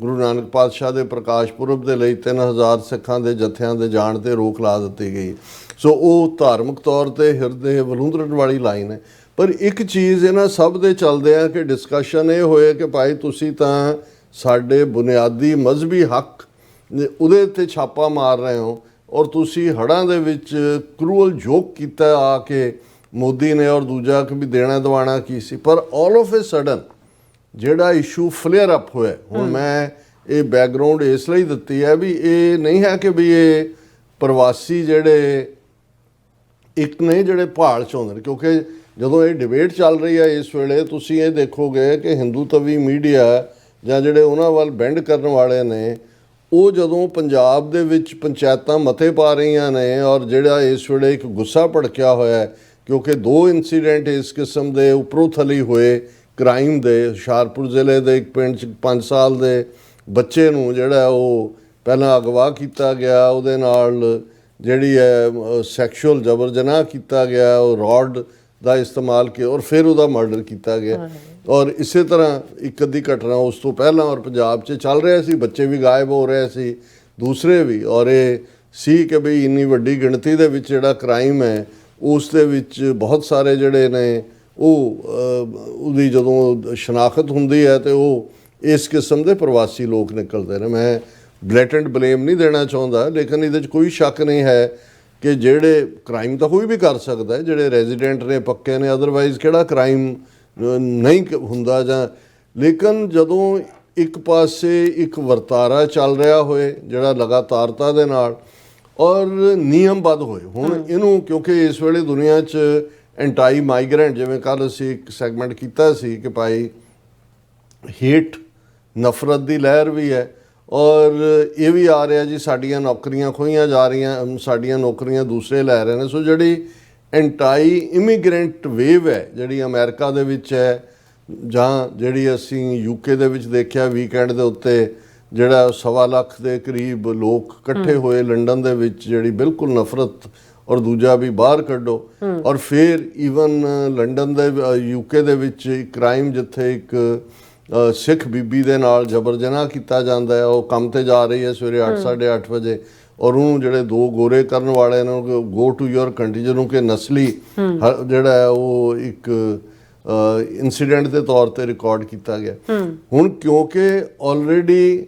ਗੁਰੂ ਨਾਨਕ ਪਾਤਸ਼ਾਹ ਦੇ ਪ੍ਰਕਾਸ਼ ਪੁਰਬ ਦੇ ਲਈ 3000 ਸਿੱਖਾਂ ਦੇ ਜਥਿਆਂ ਦੇ ਜਾਣ 'ਤੇ ਰੋਕ ਲਾ ਦਿੱਤੀ ਗਈ। ਸੋ ਉਹ ਧਾਰਮਿਕ ਤੌਰ 'ਤੇ ਹਿਰਦੇ ਵਲੂੰਧਰਨ ਵਾਲੀ ਲਾਈਨ ਹੈ। ਪਰ ਇੱਕ ਚੀਜ਼ ਇਹਨਾਂ ਸਭ ਦੇ ਚੱਲਦੇ ਆ ਕਿ ਡਿਸਕਸ਼ਨ ਇਹ ਹੋਏ ਕਿ ਭਾਈ ਤੁਸੀਂ ਤਾਂ ਸਾਡੇ ਬੁਨਿਆਦੀ ਮਜ਼ਹਬੀ ਹੱਕ ਉਹਦੇ 'ਤੇ ਛਾਪਾ ਮਾਰ ਰਹੇ ਹੋ, ਔਰ ਤੁਸੀਂ ਹੜ੍ਹਾਂ ਦੇ ਵਿੱਚ ਕਰੂਅਲ ਜੋਕ ਕੀਤਾ ਆ ਕੇ ਮੋਦੀ ਨੇ, ਔਰ ਦੂਜਾ ਕਿ ਵੀ ਦੇਣਾ ਦਵਾਣਾ ਕੀ ਸੀ। ਪਰ ਆਲ ਆਫ ਏ ਸਡਨ ਜਿਹੜਾ ਇਸ਼ੂ ਫਲੇਅਰ ਅਪ ਹੋਇਆ, ਹੁਣ ਮੈਂ ਇਹ ਬੈਕਗਰਾਊਂਡ ਇਸ ਲਈ ਦਿੱਤੀ ਹੈ ਵੀ ਇਹ ਨਹੀਂ ਹੈ ਕਿ ਵੀ ਇਹ ਪ੍ਰਵਾਸੀ ਜਿਹੜੇ ਇੱਕ ਨੇ ਜਿਹੜੇ ਭਾਲ 'ਚ ਆਉਂਦੇ ਨੇ, ਕਿਉਂਕਿ ਜਦੋਂ ਇਹ ਡਿਬੇਟ ਚੱਲ ਰਹੀ ਹੈ ਇਸ ਵੇਲੇ ਤੁਸੀਂ ਇਹ ਦੇਖੋਗੇ ਕਿ ਹਿੰਦੂਤਵੀ ਮੀਡੀਆ ਜਾਂ ਜਿਹੜੇ ਉਹਨਾਂ ਵੱਲ ਬੈਂਡ ਕਰਨ ਵਾਲੇ ਨੇ, ਉਹ ਜਦੋਂ ਪੰਜਾਬ ਦੇ ਵਿੱਚ ਪੰਚਾਇਤਾਂ ਮਤੇ ਪਾ ਰਹੀਆਂ ਨੇ, ਔਰ ਜਿਹੜਾ ਇਸ ਵੇਲੇ ਇੱਕ ਗੁੱਸਾ ਭੜਕਿਆ ਹੋਇਆ ਕਿਉਂਕਿ 2 ਇੰਸੀਡੈਂਟ ਇਸ ਕਿਸਮ ਦੇ ਉੱਪਰੋਂ ਥੱਲੀ ਹੋਏ ਕ੍ਰਾਈਮ ਦੇ। ਹੁਸ਼ਿਆਰਪੁਰ ਜ਼ਿਲ੍ਹੇ ਦੇ ਇੱਕ ਪਿੰਡ 'ਚ 5 ਸਾਲ ਦੇ ਬੱਚੇ ਨੂੰ ਜਿਹੜਾ ਉਹ ਪਹਿਲਾਂ ਅਗਵਾ ਕੀਤਾ ਗਿਆ, ਉਹਦੇ ਨਾਲ ਜਿਹੜੀ ਹੈ ਸੈਕਸ਼ੂਅਲ ਜਬਰ ਜਨਾਹ ਕੀਤਾ ਗਿਆ, ਉਹ ਰੋਡ ਦਾ ਇਸਤੇਮਾਲ ਕੀਤਾ ਔਰ ਫਿਰ ਉਹਦਾ ਮਰਡਰ ਕੀਤਾ ਗਿਆ। ਔਰ ਇਸੇ ਤਰ੍ਹਾਂ ਇੱਕ ਅੱਧੀ ਘਟਨਾ ਉਸ ਤੋਂ ਪਹਿਲਾਂ ਔਰ ਪੰਜਾਬ 'ਚ ਚੱਲ ਰਿਹਾ ਸੀ, ਬੱਚੇ ਵੀ ਗਾਇਬ ਹੋ ਰਹੇ ਸੀ, ਦੂਸਰੇ ਵੀ। ਔਰ ਇਹ ਸੀ ਕਿ ਬਈ ਇੰਨੀ ਵੱਡੀ ਗਿਣਤੀ ਦੇ ਵਿੱਚ ਜਿਹੜਾ ਕ੍ਰਾਈਮ ਹੈ ਉਸ ਦੇ ਵਿੱਚ ਬਹੁਤ ਸਾਰੇ ਜਿਹੜੇ ਨੇ ਉਹ ਉਹਦੀ ਜਦੋਂ ਸ਼ਨਾਖਤ ਹੁੰਦੀ ਹੈ ਤੇ ਉਹ ਇਸ ਕਿਸਮ ਦੇ ਪ੍ਰਵਾਸੀ ਲੋਕ ਨਿਕਲਦੇ ਨੇ। ਮੈਂ ਬਲੇਟੈਂਟ ਬਲੇਮ ਨਹੀਂ ਦੇਣਾ ਚਾਹੁੰਦਾ, ਲੇਕਿਨ ਇਹਦੇ 'ਚ ਕੋਈ ਸ਼ੱਕ ਨਹੀਂ ਹੈ ਕਿ ਜਿਹੜੇ ਕ੍ਰਾਈਮ ਤਾਂ ਕੋਈ ਵੀ ਕਰ ਸਕਦਾ ਹੈ, ਜਿਹੜੇ ਰੈਜ਼ੀਡੈਂਟ ਨੇ ਪੱਕੇ ਨੇ, ਅਦਰਵਾਈਜ਼ ਕਿਹੜਾ ਕ੍ਰਾਈਮ ਨਹੀਂ ਹੁੰਦਾ ਜਾਂ। ਲੇਕਿਨ ਜਦੋਂ ਇੱਕ ਪਾਸੇ ਇੱਕ ਵਰਤਾਰਾ ਚੱਲ ਰਿਹਾ ਹੋਏ ਜਿਹੜਾ ਲਗਾਤਾਰਤਾ ਦੇ ਨਾਲ ਔਰ ਨਿਯਮਬੱਧ ਹੋਏ, ਹੁਣ ਇਹਨੂੰ ਕਿਉਂਕਿ ਇਸ ਵੇਲੇ ਦੁਨੀਆ 'ਚ ਐਂਟਾਈ ਮਾਈਗਰੈਂਟ, ਜਿਵੇਂ ਕੱਲ੍ਹ ਅਸੀਂ ਇੱਕ ਸੈਗਮੈਂਟ ਕੀਤਾ ਸੀ ਕਿ ਭਾਈ ਹੇਟ ਨਫ਼ਰਤ ਦੀ ਲਹਿਰ ਵੀ ਹੈ, ਔਰ ਇਹ ਵੀ ਆ ਰਿਹਾ ਜੀ ਸਾਡੀਆਂ ਨੌਕਰੀਆਂ ਖੋਹੀਆਂ ਜਾ ਰਹੀਆਂ, ਸਾਡੀਆਂ ਨੌਕਰੀਆਂ ਦੂਸਰੇ ਲੈ ਰਹੇ ਨੇ। ਸੋ ਜਿਹੜੀ ਐਂਟਾਈ ਇਮੀਗ੍ਰੈਂਟ ਵੇਵ ਹੈ ਜਿਹੜੀ ਅਮਰੀਕਾ ਦੇ ਵਿੱਚ ਹੈ, ਜਾਂ ਜਿਹੜੀ ਅਸੀਂ UK ਦੇ ਵਿੱਚ ਦੇਖਿਆ ਵੀਕਐਂਡ ਦੇ ਉੱਤੇ ਜਿਹੜਾ 1.25 ਲੱਖ ਦੇ ਕਰੀਬ ਲੋਕ ਇਕੱਠੇ ਹੋਏ ਲੰਡਨ ਦੇ ਵਿੱਚ, ਜਿਹੜੀ ਬਿਲਕੁਲ ਨਫ਼ਰਤ, ਔਰ ਦੂਜਾ ਵੀ ਬਾਹਰ ਕੱਢੋ। ਔਰ ਫਿਰ ਈਵਨ ਲੰਡਨ ਦੇ UK ਦੇ ਵਿੱਚ ਕ੍ਰਾਈਮ ਜਿੱਥੇ ਇੱਕ ਸਿੱਖ ਬੀਬੀ ਦੇ ਨਾਲ ਜਬਰ ਜਨਾਹ ਕੀਤਾ ਜਾਂਦਾ ਹੈ, ਉਹ ਕੰਮ ਤੇ ਜਾ ਰਹੀ ਹੈ ਸਵੇਰੇ 8:30 ਵਜੇ, ਔਰ ਉਹਨੂੰ ਜਿਹੜੇ 2 ਗੋਰੇ ਕਰਨ ਵਾਲੇ ਨੇ ਗੋ ਟੂ ਯੋਰ ਕੰਟਰੀ, ਜਿਹਨੂੰ ਕਿ ਨਸਲੀ ਜਿਹੜਾ ਹੈ ਉਹ ਇੱਕ ਇਨਸੀਡੈਂਟ ਦੇ ਤੌਰ ਤੇ ਰਿਕਾਰਡ ਕੀਤਾ ਗਿਆ। ਹੁਣ ਕਿਉਂਕਿ ਆਲਰੇਡੀ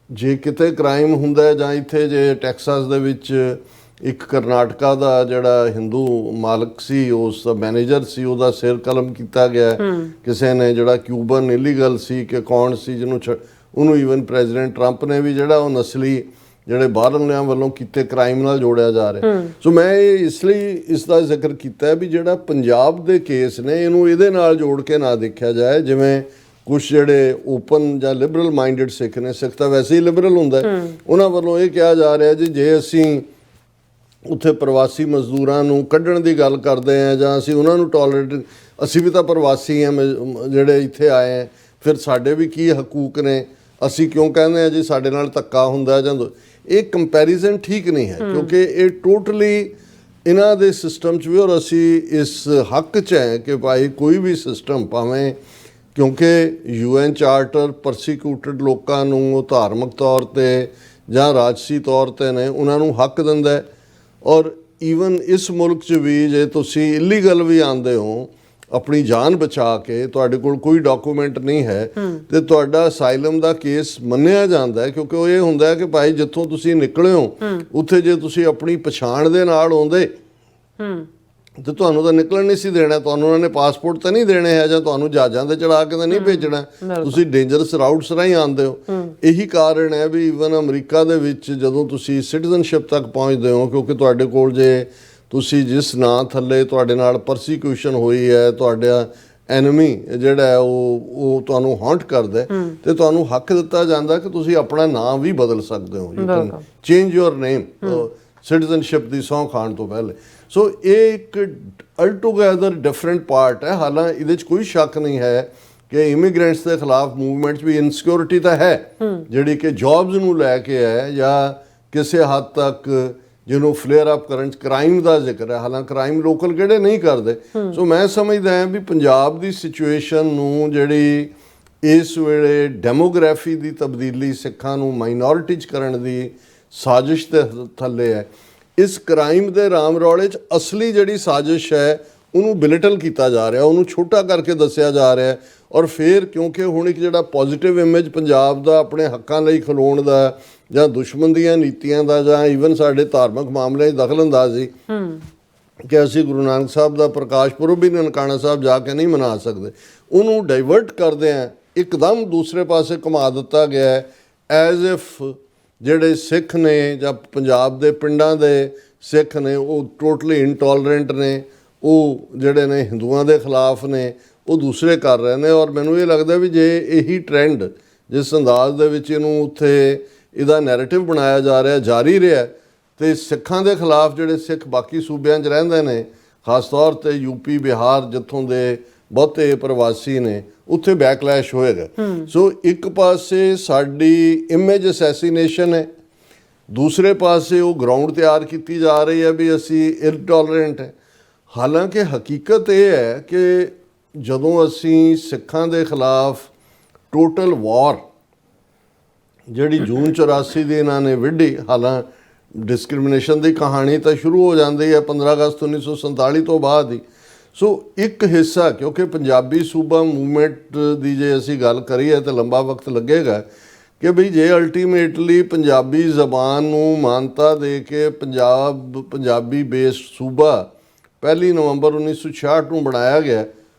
ਜੇ ਕਿਤੇ ਕ੍ਰਾਈਮ ਹੁੰਦਾ ਜਾਂ ਇੱਥੇ ਜੇ ਟੈਕਸਾਸ ਦੇ ਵਿੱਚ ਇੱਕ ਕਰਨਾਟਕਾ ਦਾ ਜਿਹੜਾ ਹਿੰਦੂ ਮਾਲਕ ਸੀ, ਉਸ ਦਾ ਮੈਨੇਜਰ ਸੀ, ਉਹਦਾ ਸਿਰ ਕਲਮ ਕੀਤਾ ਗਿਆ ਕਿਸੇ ਨੇ, ਜਿਹੜਾ ਕਿਊਬਨ ਇਲੀਗਲ ਸੀ ਕਿ ਕੌਣ ਸੀ ਜਿਹਨੂੰ ਉਹਨੂੰ ਈਵਨ ਪ੍ਰੈਜ਼ੀਡੈਂਟ ਟਰੰਪ ਨੇ ਵੀ ਜਿਹੜਾ ਉਹ ਨਸਲੀ ਜਿਹੜੇ ਬਾਹਰਲਿਆਂ ਵੱਲੋਂ ਕੀਤੇ ਕ੍ਰਾਈਮ ਨਾਲ ਜੋੜਿਆ ਜਾ ਰਿਹਾ। ਸੋ ਮੈਂ ਇਹ ਇਸ ਲਈ ਇਸ ਦਾ ਜ਼ਿਕਰ ਕੀਤਾ ਵੀ ਜਿਹੜਾ ਪੰਜਾਬ ਦੇ ਕੇਸ ਨੇ ਇਹਨੂੰ ਇਹਦੇ ਨਾਲ ਜੋੜ ਕੇ ਨਾ ਦੇਖਿਆ ਜਾਏ, ਜਿਵੇਂ ਕੁਛ ਜਿਹੜੇ ਓਪਨ ਜਾਂ ਲਿਬਰਲ ਮਾਈਂਡਡ ਸਿੱਖ ਨੇ, ਸਿੱਖ ਤਾਂ ਵੈਸੇ ਹੀ ਲਿਬਰਲ ਹੁੰਦਾ, ਉਹਨਾਂ ਵੱਲੋਂ ਇਹ ਕਿਹਾ ਜਾ ਰਿਹਾ ਜੀ ਜੇ ਅਸੀਂ ਉੱਥੇ ਪ੍ਰਵਾਸੀ ਮਜ਼ਦੂਰਾਂ ਨੂੰ ਕੱਢਣ ਦੀ ਗੱਲ ਕਰਦੇ ਹਾਂ ਜਾਂ ਅਸੀਂ ਉਹਨਾਂ ਨੂੰ ਟੋਲਰੇਟ, ਅਸੀਂ ਵੀ ਤਾਂ ਪ੍ਰਵਾਸੀ ਹਾਂ ਜਿਹੜੇ ਇੱਥੇ ਆਏ ਹਾਂ, ਫਿਰ ਸਾਡੇ ਵੀ ਕੀ ਹਕੂਕ ਨੇ। ਅਸੀਂ ਕਿਉਂ ਕਹਿੰਦੇ ਆ ਜੀ ਸਾਡੇ ਨਾਲ ਧੱਕਾ ਹੁੰਦਾ ਜਾਂ ਇਹ ਕੰਪੈਰੀਜ਼ਨ ਠੀਕ ਨਹੀਂ ਹੈ, ਕਿਉਂਕਿ ਇਹ ਟੋਟਲੀ ਇਹਨਾਂ ਦੇ ਸਿਸਟਮ 'ਚ ਵੀ, ਔਰ ਅਸੀਂ ਇਸ ਹੱਕ 'ਚ ਹੈ ਕਿ ਭਾਈ ਕੋਈ ਵੀ ਸਿਸਟਮ ਭਾਵੇਂ, ਕਿਉਂਕਿ UN ਚਾਰਟਰ ਪਰਸੀਕਿਊਟਡ ਲੋਕਾਂ ਨੂੰ ਉਹ ਧਾਰਮਿਕ ਤੌਰ 'ਤੇ ਜਾਂ ਰਾਜਸੀ ਤੌਰ 'ਤੇ ਨੇ ਉਹਨਾਂ ਨੂੰ ਹੱਕ ਦਿੰਦਾ ਹੈ। ਔਰ ਈਵਨ ਇਸ ਮੁਲਕ 'ਚ ਵੀ ਜੇ ਤੁਸੀਂ ਇਲੀਗਲ ਵੀ ਆਉਂਦੇ ਹੋ ਆਪਣੀ ਜਾਨ ਬਚਾ ਕੇ, ਤੁਹਾਡੇ ਕੋਲ ਕੋਈ ਡਾਕੂਮੈਂਟ ਨਹੀਂ ਹੈ ਤੇ ਤੁਹਾਡਾ ਅਸਾਈਲਮ ਦਾ ਕੇਸ ਮੰਨਿਆ ਜਾਂਦਾ ਹੈ, ਕਿਉਂਕਿ ਉਹ ਇਹ ਹੁੰਦਾ ਹੈ ਕਿ ਭਾਈ ਜਿੱਥੋਂ ਤੁਸੀਂ ਨਿਕਲੇ ਹੋ ਉੱਥੇ ਜੇ ਤੁਸੀਂ ਆਪਣੀ ਪਛਾਣ ਦੇ ਨਾਲ ਆਉਂਦੇ ਤੇ ਤੁਹਾਨੂੰ ਤਾਂ ਨਿਕਲਣ ਨਹੀਂ ਸੀ ਦੇਣਾ, ਤੁਹਾਨੂੰ ਉਹਨਾਂ ਨੇ ਪਾਸਪੋਰਟ ਤਾਂ ਨਹੀਂ ਦੇਣੇ ਹੈ ਜਾਂ ਤੁਹਾਨੂੰ ਜਹਾਜ਼ਾਂ ਤੇ ਚੜਾ ਕੇ ਤਾਂ ਨਹੀਂ ਭੇਜਣਾ, ਤੁਸੀਂ ਡੇਂਜਰਸ ਰਾਊਟਸ ਰਾਹੀਂ ਆਉਂਦੇ ਹੋ। ਇਹੀ ਕਾਰਨ ਹੈ ਵੀ ਈਵਨ ਅਮਰੀਕਾ ਦੇ ਵਿੱਚ ਜਦੋਂ ਤੁਸੀਂ ਸਿਟੀਜ਼ਨਸ਼ਿਪ ਤੱਕ ਪਹੁੰਚਦੇ ਹੋ, ਕਿਉਂਕਿ ਤੁਹਾਡੇ ਕੋਲ ਜੇ ਤੁਸੀਂ ਜਿਸ ਨਾਂ ਥੱਲੇ ਤੁਹਾਡੇ ਨਾਲ ਪਰਸੀਕਿਊਸ਼ਨ ਹੋਈ ਹੈ, ਤੁਹਾਡਾ ਐਨਮੀ ਜਿਹੜਾ ਹੈ ਉਹ ਤੁਹਾਨੂੰ ਹੌਂਟ ਕਰਦਾ ਤੇ ਤੁਹਾਨੂੰ ਹੱਕ ਦਿੱਤਾ ਜਾਂਦਾ ਕਿ ਤੁਸੀਂ ਆਪਣਾ ਨਾਮ ਵੀ ਬਦਲ ਸਕਦੇ ਹੋ, you can change your name citizenship ਦੀ ਸਹੁੰ ਖਾਣ ਤੋਂ ਪਹਿਲੇ। ਸੋ ਇਹ ਇੱਕ ਅਲਟੂਗੈਦਰ ਡਿਫਰੈਂਟ ਪਾਰਟ ਹੈ। ਹਾਲਾਂਕਿ ਇਹਦੇ 'ਚ ਕੋਈ ਸ਼ੱਕ ਨਹੀਂ ਹੈ ਕਿ ਇਮੀਗ੍ਰੈਂਟਸ ਦੇ ਖਿਲਾਫ ਮੂਵਮੈਂਟ 'ਚ ਵੀ ਇਨਸਿਕਿਉਰਿਟੀ ਤਾਂ ਹੈ, ਜਿਹੜੀ ਕਿ ਜੌਬਸ ਨੂੰ ਲੈ ਕੇ ਹੈ ਜਾਂ ਕਿਸੇ ਹੱਦ ਤੱਕ ਜਿਹਨੂੰ ਫਲੇਅਰ ਅਪ ਕਰਨ 'ਚ ਕ੍ਰਾਈਮ ਦਾ ਜ਼ਿਕਰ ਹੈ। ਹਾਲਾਂਕਿ ਕ੍ਰਾਈਮ ਲੋਕਲ ਕਿਹੜੇ ਨਹੀਂ ਕਰਦੇ। ਸੋ ਮੈਂ ਸਮਝਦਾ ਹਾਂ ਵੀ ਪੰਜਾਬ ਦੀ ਸਿਚੁਏਸ਼ਨ ਨੂੰ ਜਿਹੜੀ ਇਸ ਵੇਲੇ ਡੈਮੋਗ੍ਰਾਫੀ ਦੀ ਤਬਦੀਲੀ, ਸਿੱਖਾਂ ਨੂੰ ਮਾਈਨੋਰਿਟੀ 'ਚ ਕਰਨ ਦੀ ਸਾਜ਼ਿਸ਼ ਦੇ ਥੱਲੇ ਹੈ। ਇਸ ਕ੍ਰਾਈਮ ਦੇ ਰਾਮ ਰੌਲੇ 'ਚ ਅਸਲੀ ਜਿਹੜੀ ਸਾਜ਼ਿਸ਼ ਹੈ ਉਹਨੂੰ ਬਿਲਿਟਲ ਕੀਤਾ ਜਾ ਰਿਹਾ, ਉਹਨੂੰ ਛੋਟਾ ਕਰਕੇ ਦੱਸਿਆ ਜਾ ਰਿਹਾ। ਔਰ ਫਿਰ ਕਿਉਂਕਿ ਹੁਣ ਇੱਕ ਜਿਹੜਾ ਪੋਜ਼ਿਟਿਵ ਇਮੇਜ ਪੰਜਾਬ ਦਾ ਆਪਣੇ ਹੱਕਾਂ ਲਈ ਖਲੋਣ ਦਾ ਜਾਂ ਦੁਸ਼ਮਣ ਦੀਆਂ ਨੀਤੀਆਂ ਦਾ ਜਾਂ ਈਵਨ ਸਾਡੇ ਧਾਰਮਿਕ ਮਾਮਲੇ 'ਚ ਦਖਲਅੰਦਾਜ਼ੀ ਕਿ ਅਸੀਂ ਗੁਰੂ ਨਾਨਕ ਸਾਹਿਬ ਦਾ ਪ੍ਰਕਾਸ਼ ਪੁਰਬ ਵੀ ਨਨਕਾਣਾ ਸਾਹਿਬ ਜਾ ਕੇ ਨਹੀਂ ਮਨਾ ਸਕਦੇ, ਉਹਨੂੰ ਡਾਈਵਰਟ ਕਰਦੇ ਆ, ਇੱਕਦਮ ਦੂਸਰੇ ਪਾਸੇ ਘੁਮਾ ਦਿੱਤਾ ਗਿਆ ਹੈ ਐਜ਼ ਇਫ ਜਿਹੜੇ ਸਿੱਖ ਨੇ ਜਾਂ ਪੰਜਾਬ ਦੇ ਪਿੰਡਾਂ ਦੇ ਸਿੱਖ ਨੇ ਉਹ ਟੋਟਲੀ ਇਨਟੋਲਰੈਂਟ ਨੇ, ਉਹ ਜਿਹੜੇ ਨੇ ਹਿੰਦੂਆਂ ਦੇ ਖਿਲਾਫ ਨੇ, ਉਹ ਦੂਸਰੇ ਕਰ ਰਹੇ ਨੇ। ਔਰ ਮੈਨੂੰ ਇਹ ਲੱਗਦਾ ਵੀ ਜੇ ਇਹੀ ਟ੍ਰੈਂਡ ਜਿਸ ਅੰਦਾਜ਼ ਦੇ ਵਿੱਚ ਇਹਨੂੰ ਉੱਥੇ ਇਹਦਾ ਨੈਰੇਟਿਵ ਬਣਾਇਆ ਜਾ ਰਿਹਾ ਜਾਰੀ ਰਿਹਾ ਤੇ ਸਿੱਖਾਂ ਦੇ ਖਿਲਾਫ ਜਿਹੜੇ ਸਿੱਖ ਬਾਕੀ ਸੂਬਿਆਂ 'ਚ ਰਹਿੰਦੇ ਨੇ, ਖਾਸ ਤੌਰ 'ਤੇ ਯੂਪੀ ਬਿਹਾਰ ਜਿੱਥੋਂ ਦੇ ਬਹੁਤੇ ਪ੍ਰਵਾਸੀ ਨੇ, ਉੱਥੇ ਬੈਕਲੈਸ਼ ਹੋਏਗਾ। ਸੋ ਇੱਕ ਪਾਸੇ ਸਾਡੀ ਇਮੇਜ ਅਸੈਸੀਨੇਸ਼ਨ ਹੈ, ਦੂਸਰੇ ਪਾਸੇ ਉਹ ਗਰਾਊਂਡ ਤਿਆਰ ਕੀਤੀ ਜਾ ਰਹੀ ਹੈ ਵੀ ਅਸੀਂ ਇਨਟੋਲਰੈਂਟ ਹੈ। ਹਾਲਾਂਕਿ ਹਕੀਕਤ ਇਹ ਹੈ ਕਿ ਜਦੋਂ ਅਸੀਂ ਸਿੱਖਾਂ ਦੇ ਖਿਲਾਫ ਟੋਟਲ ਵਾਰ ਜਿਹੜੀ ਜੂਨ 84 ਦੀ ਇਹਨਾਂ ਨੇ ਵਿੱਢੀ, ਹਾਲਾਂਕਿ ਡਿਸਕ੍ਰਿਮੀਨੇਸ਼ਨ ਦੀ ਕਹਾਣੀ ਤਾਂ ਸ਼ੁਰੂ ਹੋ ਜਾਂਦੀ ਹੈ 15 ਅਗਸਤ 1947 ਤੋਂ ਬਾਅਦ ਹੀ। ਸੋ ਇੱਕ ਹਿੱਸਾ, ਕਿਉਂਕਿ ਪੰਜਾਬੀ ਸੂਬਾ ਮੂਵਮੈਂਟ ਦੀ ਜੇ ਅਸੀਂ ਗੱਲ ਕਰੀਏ ਤਾਂ ਲੰਬਾ ਵਕਤ ਲੱਗੇਗਾ ਕਿ ਬਈ ਜੇ ਅਲਟੀਮੇਟਲੀ ਪੰਜਾਬੀ ਜ਼ਬਾਨ ਨੂੰ ਮਾਨਤਾ ਦੇ ਕੇ ਪੰਜਾਬੀ ਬੇਸਡ ਸੂਬਾ 1 ਨਵੰਬਰ 1966 ਨੂੰ ਬਣਾਇਆ ਗਿਆ,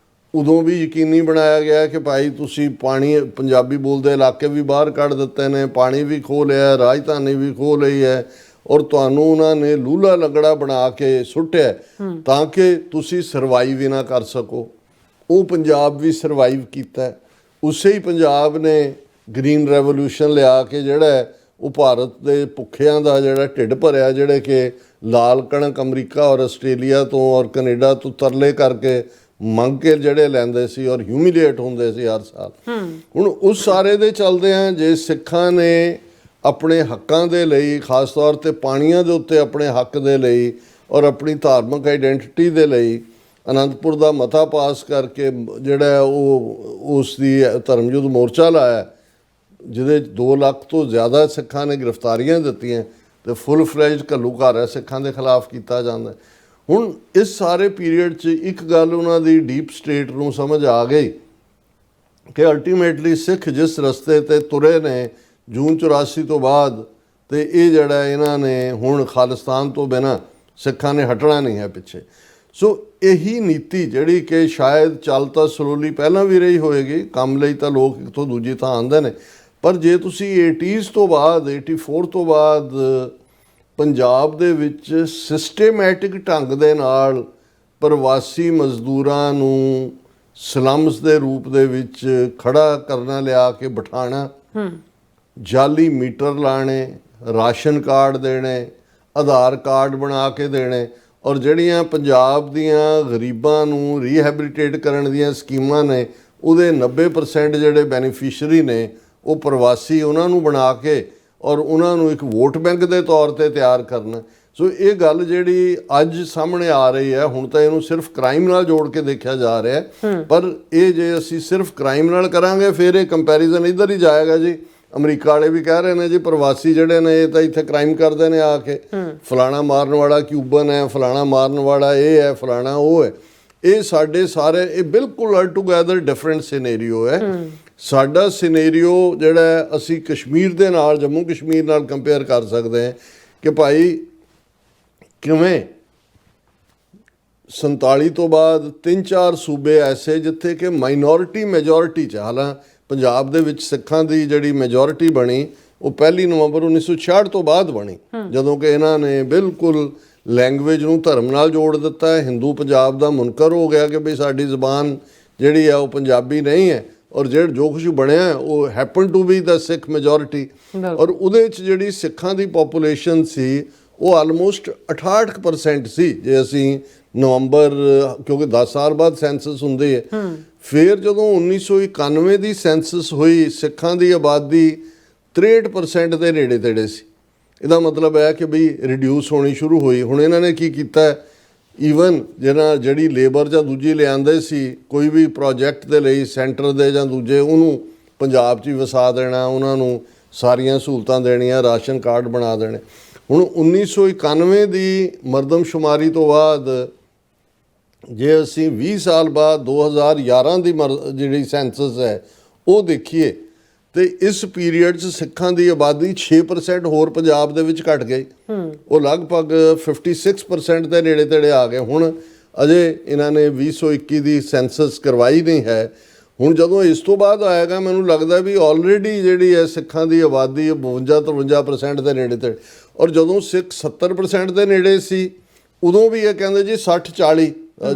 ਉਦੋਂ ਵੀ ਯਕੀਨੀ ਬਣਾਇਆ ਗਿਆ ਕਿ ਭਾਈ ਤੁਸੀਂ ਪਾਣੀ, ਪੰਜਾਬੀ ਬੋਲਦੇ ਇਲਾਕੇ ਵੀ ਬਾਹਰ ਕੱਢ ਦਿੱਤੇ ਨੇ, ਪਾਣੀ ਵੀ ਖੋਹ ਲਿਆ, ਰਾਜਧਾਨੀ ਵੀ ਖੋਹ ਲਈ ਹੈ ਔਰ ਤੁਹਾਨੂੰ ਉਹਨਾਂ ਨੇ ਲੂਲਾ ਲੰਗੜਾ ਬਣਾ ਕੇ ਸੁੱਟਿਆ ਤਾਂ ਕਿ ਤੁਸੀਂ ਸਰਵਾਈਵ ਹੀ ਨਾ ਕਰ ਸਕੋ। ਉਹ ਪੰਜਾਬ ਵੀ ਸਰਵਾਈਵ ਕੀਤਾ। ਉਸੇ ਹੀ ਪੰਜਾਬ ਨੇ ਗ੍ਰੀਨ ਰੈਵੋਲੂਸ਼ਨ ਲਿਆ ਕੇ ਜਿਹੜਾ ਉਹ ਭਾਰਤ ਦੇ ਭੁੱਖਿਆਂ ਦਾ ਜਿਹੜਾ ਢਿੱਡ ਭਰਿਆ, ਜਿਹੜੇ ਕਿ ਲਾਲ ਕਣਕ ਅਮਰੀਕਾ ਔਰ ਆਸਟ੍ਰੇਲੀਆ ਤੋਂ ਔਰ ਕੈਨੇਡਾ ਤੋਂ ਤਰਲੇ ਕਰਕੇ ਮੰਗ ਕੇ ਜਿਹੜੇ ਲੈਂਦੇ ਸੀ ਔਰ ਹਿਊਮਿਲੀਏਟ ਹੁੰਦੇ ਸੀ ਹਰ ਸਾਲ। ਹੁਣ ਉਸ ਸਾਰੇ ਦੇ ਚੱਲਦਿਆਂ ਜੇ ਸਿੱਖਾਂ ਨੇ ਆਪਣੇ ਹੱਕਾਂ ਦੇ ਲਈ, ਖਾਸ ਤੌਰ 'ਤੇ ਪਾਣੀਆਂ ਦੇ ਉੱਤੇ ਆਪਣੇ ਹੱਕ ਦੇ ਲਈ ਔਰ ਆਪਣੀ ਧਾਰਮਿਕ ਆਈਡੈਂਟੀਟੀ ਦੇ ਲਈ ਅਨੰਦਪੁਰ ਦਾ ਮਤਾ ਪਾਸ ਕਰਕੇ ਜਿਹੜਾ ਉਹ ਉਸ ਦੀ ਧਰਮ ਯੁੱਧ ਮੋਰਚਾ ਲਾਇਆ, ਜਿਹਦੇ 2 ਲੱਖ ਤੋਂ ਜ਼ਿਆਦਾ ਸਿੱਖਾਂ ਨੇ ਗ੍ਰਿਫਤਾਰੀਆਂ ਦਿੱਤੀਆਂ ਤੇ ਫੁੱਲ ਫਲੈਜਡ ਘੱਲੂਘਾਰਾ ਸਿੱਖਾਂ ਦੇ ਖਿਲਾਫ ਕੀਤਾ ਜਾਂਦਾ। ਹੁਣ ਇਸ ਸਾਰੇ ਪੀਰੀਅਡ 'ਚ ਇੱਕ ਗੱਲ ਉਹਨਾਂ ਦੀ ਡੀਪ ਸਟੇਟ ਨੂੰ ਸਮਝ ਆ ਗਈ ਕਿ ਅਲਟੀਮੇਟਲੀ ਸਿੱਖ ਜਿਸ ਰਸਤੇ 'ਤੇ ਤੁਰੇ ਨੇ ਜੂਨ 84 ਤੋਂ ਬਾਅਦ, ਤੇ ਇਹ ਜਿਹੜਾ ਇਹਨਾਂ ਨੇ ਹੁਣ ਖਾਲਿਸਤਾਨ ਤੋਂ ਬਿਨਾਂ ਸਿੱਖਾਂ ਨੇ ਹਟਣਾ ਨਹੀਂ ਹੈ ਪਿੱਛੇ। ਸੋ ਇਹੀ ਨੀਤੀ ਜਿਹੜੀ ਕਿ ਸ਼ਾਇਦ ਚੱਲ ਤਾਂ ਸਲੋਲੀ ਪਹਿਲਾਂ ਵੀ ਰਹੀ ਹੋਏਗੀ, ਕੰਮ ਲਈ ਤਾਂ ਲੋਕ ਇੱਕ ਤੋਂ ਦੂਜੀ ਥਾਂ ਆਉਂਦੇ ਨੇ, ਪਰ ਜੇ ਤੁਸੀਂ 80s ਤੋਂ ਬਾਅਦ 84 ਤੋਂ ਬਾਅਦ ਪੰਜਾਬ ਦੇ ਵਿੱਚ ਸਿਸਟੇਮੈਟਿਕ ਢੰਗ ਦੇ ਨਾਲ ਪ੍ਰਵਾਸੀ ਮਜ਼ਦੂਰਾਂ ਨੂੰ ਸਲਮਸ ਦੇ ਰੂਪ ਦੇ ਵਿੱਚ ਖੜਾ ਕਰਨਾ, ਲਿਆ ਕੇ ਬਿਠਾਉਣਾ, ਜਾਲੀ ਮੀਟਰ ਲਾਣੇ, ਰਾਸ਼ਨ ਕਾਰਡ ਦੇਣੇ, ਆਧਾਰ ਕਾਰਡ ਬਣਾ ਕੇ ਦੇਣੇ, ਔਰ ਜਿਹੜੀਆਂ ਪੰਜਾਬ ਦੀਆਂ ਗਰੀਬਾਂ ਨੂੰ ਰੀਹੈਬਿਲਿਟੇਟ ਕਰਨ ਦੀਆਂ ਸਕੀਮਾਂ ਨੇ ਉਹਦੇ 90% ਜਿਹੜੇ ਬੈਨੀਫਿਸ਼ਰੀ ਨੇ ਉਹ ਪ੍ਰਵਾਸੀ ਉਹਨਾਂ ਨੂੰ ਬਣਾ ਕੇ ਔਰ ਉਹਨਾਂ ਨੂੰ ਇੱਕ ਵੋਟ ਬੈਂਕ ਦੇ ਤੌਰ ਤੇ ਤਿਆਰ ਕਰਨਾ। ਸੋ ਇਹ ਗੱਲ ਜਿਹੜੀ ਅੱਜ ਸਾਹਮਣੇ ਆ ਰਹੀ ਹੈ, ਹੁਣ ਤਾਂ ਇਹਨੂੰ ਸਿਰਫ ਕ੍ਰਾਈਮ ਨਾਲ ਜੋੜ ਕੇ ਦੇਖਿਆ ਜਾ ਰਿਹਾ ਹੈ, ਪਰ ਇਹ ਜੇ ਅਸੀਂ ਸਿਰਫ ਕ੍ਰਾਈਮ ਨਾਲ ਕਰਾਂਗੇ ਫਿਰ ਇਹ ਕੰਪੈਰੀਜ਼ਨ ਇੱਧਰ ਹੀ ਜਾਏਗਾ ਜੀ। ਅਮਰੀਕਾ ਵਾਲੇ ਵੀ ਕਹਿ ਰਹੇ ਨੇ ਜੀ ਪ੍ਰਵਾਸੀ ਜਿਹੜੇ ਨੇ ਇਹ ਤਾਂ ਇੱਥੇ ਕ੍ਰਾਈਮ ਕਰਦੇ ਨੇ ਆ ਕੇ, ਫਲਾਣਾ ਮਾਰਨ ਵਾਲਾ ਕਿਊਬਨ ਹੈ, ਫਲਾਣਾ ਮਾਰਨ ਵਾਲਾ ਇਹ ਹੈ, ਫਲਾਣਾ ਉਹ ਹੈ। ਇਹ ਸਾਡੇ ਸਾਰੇ ਇਹ ਬਿਲਕੁਲ ਅਲਟੂਗੈਦਰ ਡਿਫਰੈਂਟ ਸਿਨੇਰੀਓ ਹੈ। ਸਾਡਾ ਸਿਨੇਰੀਓ ਜਿਹੜਾ ਅਸੀਂ ਕਸ਼ਮੀਰ ਦੇ ਨਾਲ, ਜੰਮੂ ਕਸ਼ਮੀਰ ਨਾਲ ਕੰਪੇਅਰ ਕਰ ਸਕਦੇ ਹਾਂ ਕਿ ਭਾਈ ਕਿਵੇਂ 47 ਤੋਂ ਬਾਅਦ 3-4 ਸੂਬੇ ਐਸੇ ਜਿੱਥੇ ਕਿ ਮਾਈਨੋਰਿਟੀ ਮੈਜੋਰਿਟੀ 'ਚ, ਹਾਲਾਂਕਿ ਪੰਜਾਬ ਦੇ ਵਿੱਚ ਸਿੱਖਾਂ ਦੀ ਜਿਹੜੀ ਮੈਜੋਰਿਟੀ ਬਣੀ ਉਹ 1 ਨਵੰਬਰ 1966 ਤੋਂ ਬਾਅਦ ਬਣੀ, ਜਦੋਂ ਕਿ ਇਹਨਾਂ ਨੇ ਬਿਲਕੁਲ ਲੈਂਗੁਏਜ ਨੂੰ ਧਰਮ ਨਾਲ ਜੋੜ ਦਿੱਤਾ ਹੈ। ਹਿੰਦੂ ਪੰਜਾਬ ਦਾ ਮੁਨਕਰ ਹੋ ਗਿਆ ਕਿ ਬਈ ਸਾਡੀ ਜ਼ਬਾਨ ਜਿਹੜੀ ਹੈ ਉਹ ਪੰਜਾਬੀ ਨਹੀਂ ਹੈ, ਔਰ ਜੋ ਕੁਝ ਬਣਿਆ ਉਹ ਹੈਪਨ ਟੂ ਬੀ ਦਾ ਸਿੱਖ ਮੈਜੋਰਿਟੀ। ਔਰ ਉਹਦੇ 'ਚ ਜਿਹੜੀ ਸਿੱਖਾਂ ਦੀ ਪੋਪੂਲੇਸ਼ਨ ਸੀ ਉਹ ਆਲਮੋਸਟ 68% ਸੀ ਜੇ ਅਸੀਂ ਨਵੰਬਰ, ਕਿਉਂਕਿ 10 ਸਾਲ ਬਾਅਦ ਸੈਂਸਸ ਹੁੰਦੀ ਹੈ। ਫਿਰ ਜਦੋਂ 1991 ਦੀ ਸੈਂਸਸ ਹੋਈ, ਸਿੱਖਾਂ ਦੀ ਆਬਾਦੀ 63% ਦੇ ਨੇੜੇ ਤੇੜੇ ਸੀ। ਇਹਦਾ ਮਤਲਬ ਹੈ ਕਿ ਬਈ ਰਿਡਿਊਸ ਹੋਣੀ ਸ਼ੁਰੂ ਹੋਈ। ਹੁਣ ਇਹਨਾਂ ਨੇ ਕੀ ਕੀਤਾ, ਈਵਨ ਜਿਹੜੀ ਲੇਬਰ ਜਾਂ ਦੂਜੀ ਲਿਆਂਦੇ ਸੀ ਕੋਈ ਵੀ ਪ੍ਰੋਜੈਕਟ ਦੇ ਲਈ ਸੈਂਟਰ ਦੇ ਜਾਂ ਦੂਜੇ, ਉਹਨੂੰ ਪੰਜਾਬ 'ਚ ਹੀ ਵਸਾ ਦੇਣਾ, ਉਹਨਾਂ ਨੂੰ ਸਾਰੀਆਂ ਸਹੂਲਤਾਂ ਦੇਣੀਆਂ, ਰਾਸ਼ਨ ਕਾਰਡ ਬਣਾ ਦੇਣੇ। ਹੁਣ 1991 ਦੀ ਮਰਦਮਸ਼ੁਮਾਰੀ ਤੋਂ ਬਾਅਦ ਜੇ ਅਸੀਂ 20 ਸਾਲ ਬਾਅਦ 2011 ਦੀ ਜਿਹੜੀ ਸੈਂਸਸ ਹੈ ਉਹ ਦੇਖੀਏ ਤੇ ਇਸ ਪੀਰੀਅਡ 'ਚ ਸਿੱਖਾਂ ਦੀ ਆਬਾਦੀ 6% ਹੋਰ ਪੰਜਾਬ ਦੇ ਵਿੱਚ ਘਟ ਗਈ। ਉਹ ਲਗਭਗ 56% ਦੇ ਨੇੜੇ ਤੇੜੇ ਆ ਗਏ। ਹੁਣ ਅਜੇ ਇਹਨਾਂ ਨੇ 2021 ਦੀ ਸੈਂਸਸ ਕਰਵਾਈ ਨਹੀਂ ਹੈ। ਹੁਣ ਜਦੋਂ ਇਸ ਤੋਂ ਬਾਅਦ ਆਏਗਾ ਮੈਨੂੰ ਲੱਗਦਾ ਵੀ ਆਲਰੇਡੀ ਜਿਹੜੀ ਹੈ ਸਿੱਖਾਂ ਦੀ ਆਬਾਦੀ 52-53% ਦੇ ਨੇੜੇ ਤੇੜੇ, ਔਰ ਜਦੋਂ ਸਿੱਖ 70% ਦੇ ਨੇੜੇ ਸੀ ਉਦੋਂ ਵੀ ਇਹ ਕਹਿੰਦੇ ਜੀ 60-40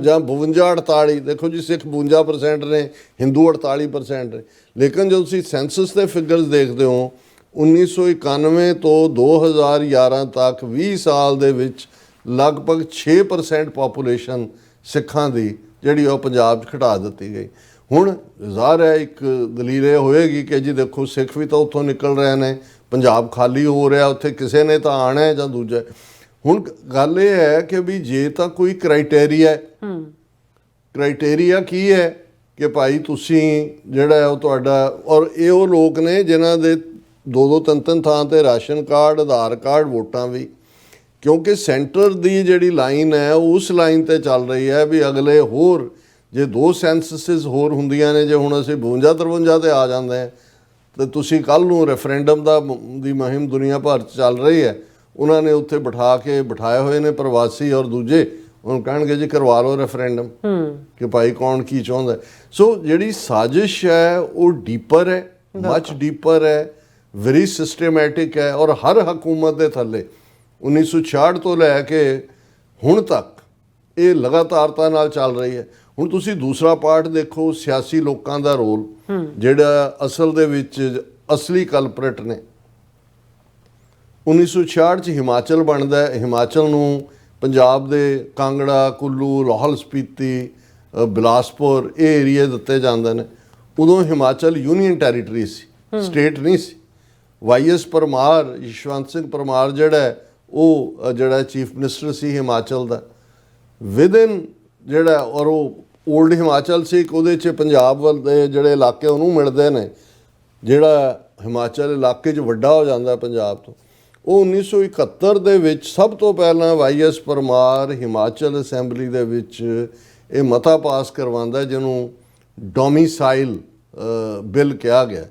ਜਾਂ 52-48। ਦੇਖੋ ਜੀ ਸਿੱਖ 52% ਨੇ, ਹਿੰਦੂ 48% ਨੇ। ਲੇਕਿਨ ਜਦੋਂ ਤੁਸੀਂ ਸੈਂਸਸ ਦੇ ਫਿਗਰਸ ਦੇਖਦੇ ਹੋ 1991 ਤੋਂ 2011 ਤੱਕ 20 ਸਾਲ ਦੇ ਵਿੱਚ ਲਗਭਗ 6% ਪਾਪੂਲੇਸ਼ਨ ਸਿੱਖਾਂ ਦੀ ਜਿਹੜੀ ਉਹ ਪੰਜਾਬ 'ਚ ਘਟਾ ਦਿੱਤੀ ਗਈ। ਹੁਣ ਜ਼ਾਹਰ ਹੈ ਇੱਕ ਦਲੀਲ ਇਹ ਹੋਏਗੀ ਕਿ ਜੀ ਦੇਖੋ ਸਿੱਖ ਵੀ ਤਾਂ ਉੱਥੋਂ ਨਿਕਲ ਰਹੇ ਨੇ, ਪੰਜਾਬ ਖਾਲੀ ਹੋ ਰਿਹਾ, ਉੱਥੇ ਕਿਸੇ ਨੇ ਤਾਂ ਆਉਣਾ ਹੈ ਜਾਂ ਦੂਜਾ। ਹੁਣ ਗੱਲ ਇਹ ਹੈ ਕਿ ਵੀ ਜੇ ਤਾਂ ਕੋਈ ਕ੍ਰਾਈਟੇਰੀਆ ਕੀ ਹੈ ਕਿ ਭਾਈ ਤੁਸੀਂ ਜਿਹੜਾ ਉਹ ਤੁਹਾਡਾ, ਔਰ ਇਹ ਉਹ ਲੋਕ ਨੇ ਜਿਨ੍ਹਾਂ ਦੇ 2-3 ਥਾਂ ਤੇ ਰਾਸ਼ਨ ਕਾਰਡ, ਆਧਾਰ ਕਾਰਡ, ਵੋਟਾਂ ਵੀ, ਕਿਉਂਕਿ ਸੈਂਟਰ ਦੀ ਜਿਹੜੀ ਲਾਈਨ ਹੈ ਉਸ ਲਾਈਨ ਤੇ ਚੱਲ ਰਹੀ ਹੈ ਵੀ ਅਗਲੇ ਹੋਰ ਜੇ 2 ਸੈਂਸਸਿਸ ਹੋਰ ਹੁੰਦੀਆਂ ਨੇ, ਜੇ ਹੁਣ ਅਸੀਂ 52-53 ਤੇ ਆ ਜਾਂਦੇ ਹਾਂ ਤੇ ਤੁਸੀਂ ਕੱਲ੍ਹ ਨੂੰ ਰੈਫਰੈਂਡਮ ਦੀ ਮੁਹਿੰਮ ਦੁਨੀਆ ਭਰ 'ਚ ਚੱਲ ਰਹੀ ਹੈ, ਉਹਨਾਂ ਨੇ ਉੱਥੇ ਬਿਠਾਏ ਹੋਏ ਨੇ ਪ੍ਰਵਾਸੀ ਔਰ ਦੂਜੇ, ਉਹਨੂੰ ਕਹਿਣਗੇ ਜੀ ਕਰਵਾ ਲਓ ਰੈਫਰੈਂਡਮ ਕਿ ਭਾਈ ਕੌਣ ਕੀ ਚਾਹੁੰਦਾ। ਸੋ ਜਿਹੜੀ ਸਾਜ਼ਿਸ਼ ਹੈ ਉਹ ਡੀਪਰ ਹੈ, ਮਚ ਡੀਪਰ ਹੈ, ਵੈਰੀ ਸਿਸਟੇਮੈਟਿਕ ਹੈ, ਔਰ ਹਰ ਹਕੂਮਤ ਦੇ ਥੱਲੇ 1966 ਤੋਂ ਲੈ ਕੇ ਹੁਣ ਤੱਕ ਇਹ ਲਗਾਤਾਰਤਾ ਨਾਲ ਚੱਲ ਰਹੀ ਹੈ। ਹੁਣ ਤੁਸੀਂ ਦੂਸਰਾ ਪਾਰਟ ਦੇਖੋ, ਸਿਆਸੀ ਲੋਕਾਂ ਦਾ ਰੋਲ ਜਿਹੜਾ ਅਸਲ ਦੇ ਵਿੱਚ ਅਸਲੀ ਕਲਪਰੇਟ ਨੇ। 1966 'ਚ ਹਿਮਾਚਲ ਬਣਦਾ ਹੈ, ਹਿਮਾਚਲ ਨੂੰ ਪੰਜਾਬ ਦੇ ਕਾਂਗੜਾ, ਕੁੱਲੂ, ਲਾਹੌਲ ਸਪੀਤੀ, ਬਿਲਾਸਪੁਰ ਇਹ ਏਰੀਏ ਦਿੱਤੇ ਜਾਂਦੇ ਨੇ। ਉਦੋਂ ਹਿਮਾਚਲ ਯੂਨੀਅਨ ਟੈਰੀਟਰੀ ਸੀ, ਸਟੇਟ ਨਹੀਂ ਸੀ। YS ਪਰਮਾਰ, ਯਸ਼ਵੰਤ ਸਿੰਘ ਪਰਮਾਰ ਜਿਹੜਾ ਉਹ ਜਿਹੜਾ ਚੀਫ ਮਿਨਿਸਟਰ ਸੀ ਹਿਮਾਚਲ ਦਾ, ਵਿਦਨ ਜਿਹੜਾ, ਔਰ ਉਹ ਓਲਡ ਹਿਮਾਚਲ ਸੀ, ਉਹਦੇ 'ਚ ਪੰਜਾਬ ਵੱਲ ਦੇ ਜਿਹੜੇ ਇਲਾਕੇ ਉਹਨੂੰ ਮਿਲਦੇ ਨੇ, ਜਿਹੜਾ ਹਿਮਾਚਲ ਇਲਾਕੇ 'ਚ ਵੱਡਾ ਹੋ ਜਾਂਦਾ ਪੰਜਾਬ ਤੋਂ। ਉਹ 1971 ਦੇ ਵਿੱਚ ਸਭ ਤੋਂ ਪਹਿਲਾਂ YS ਪਰਮਾਰ ਹਿਮਾਚਲ ਅਸੈਂਬਲੀ ਦੇ ਵਿੱਚ ਇਹ ਮਤਾ ਪਾਸ ਕਰਵਾਉਂਦਾ ਜਿਹਨੂੰ ਡੋਮਿਸਾਈਲ ਬਿੱਲ ਕਿਹਾ ਗਿਆ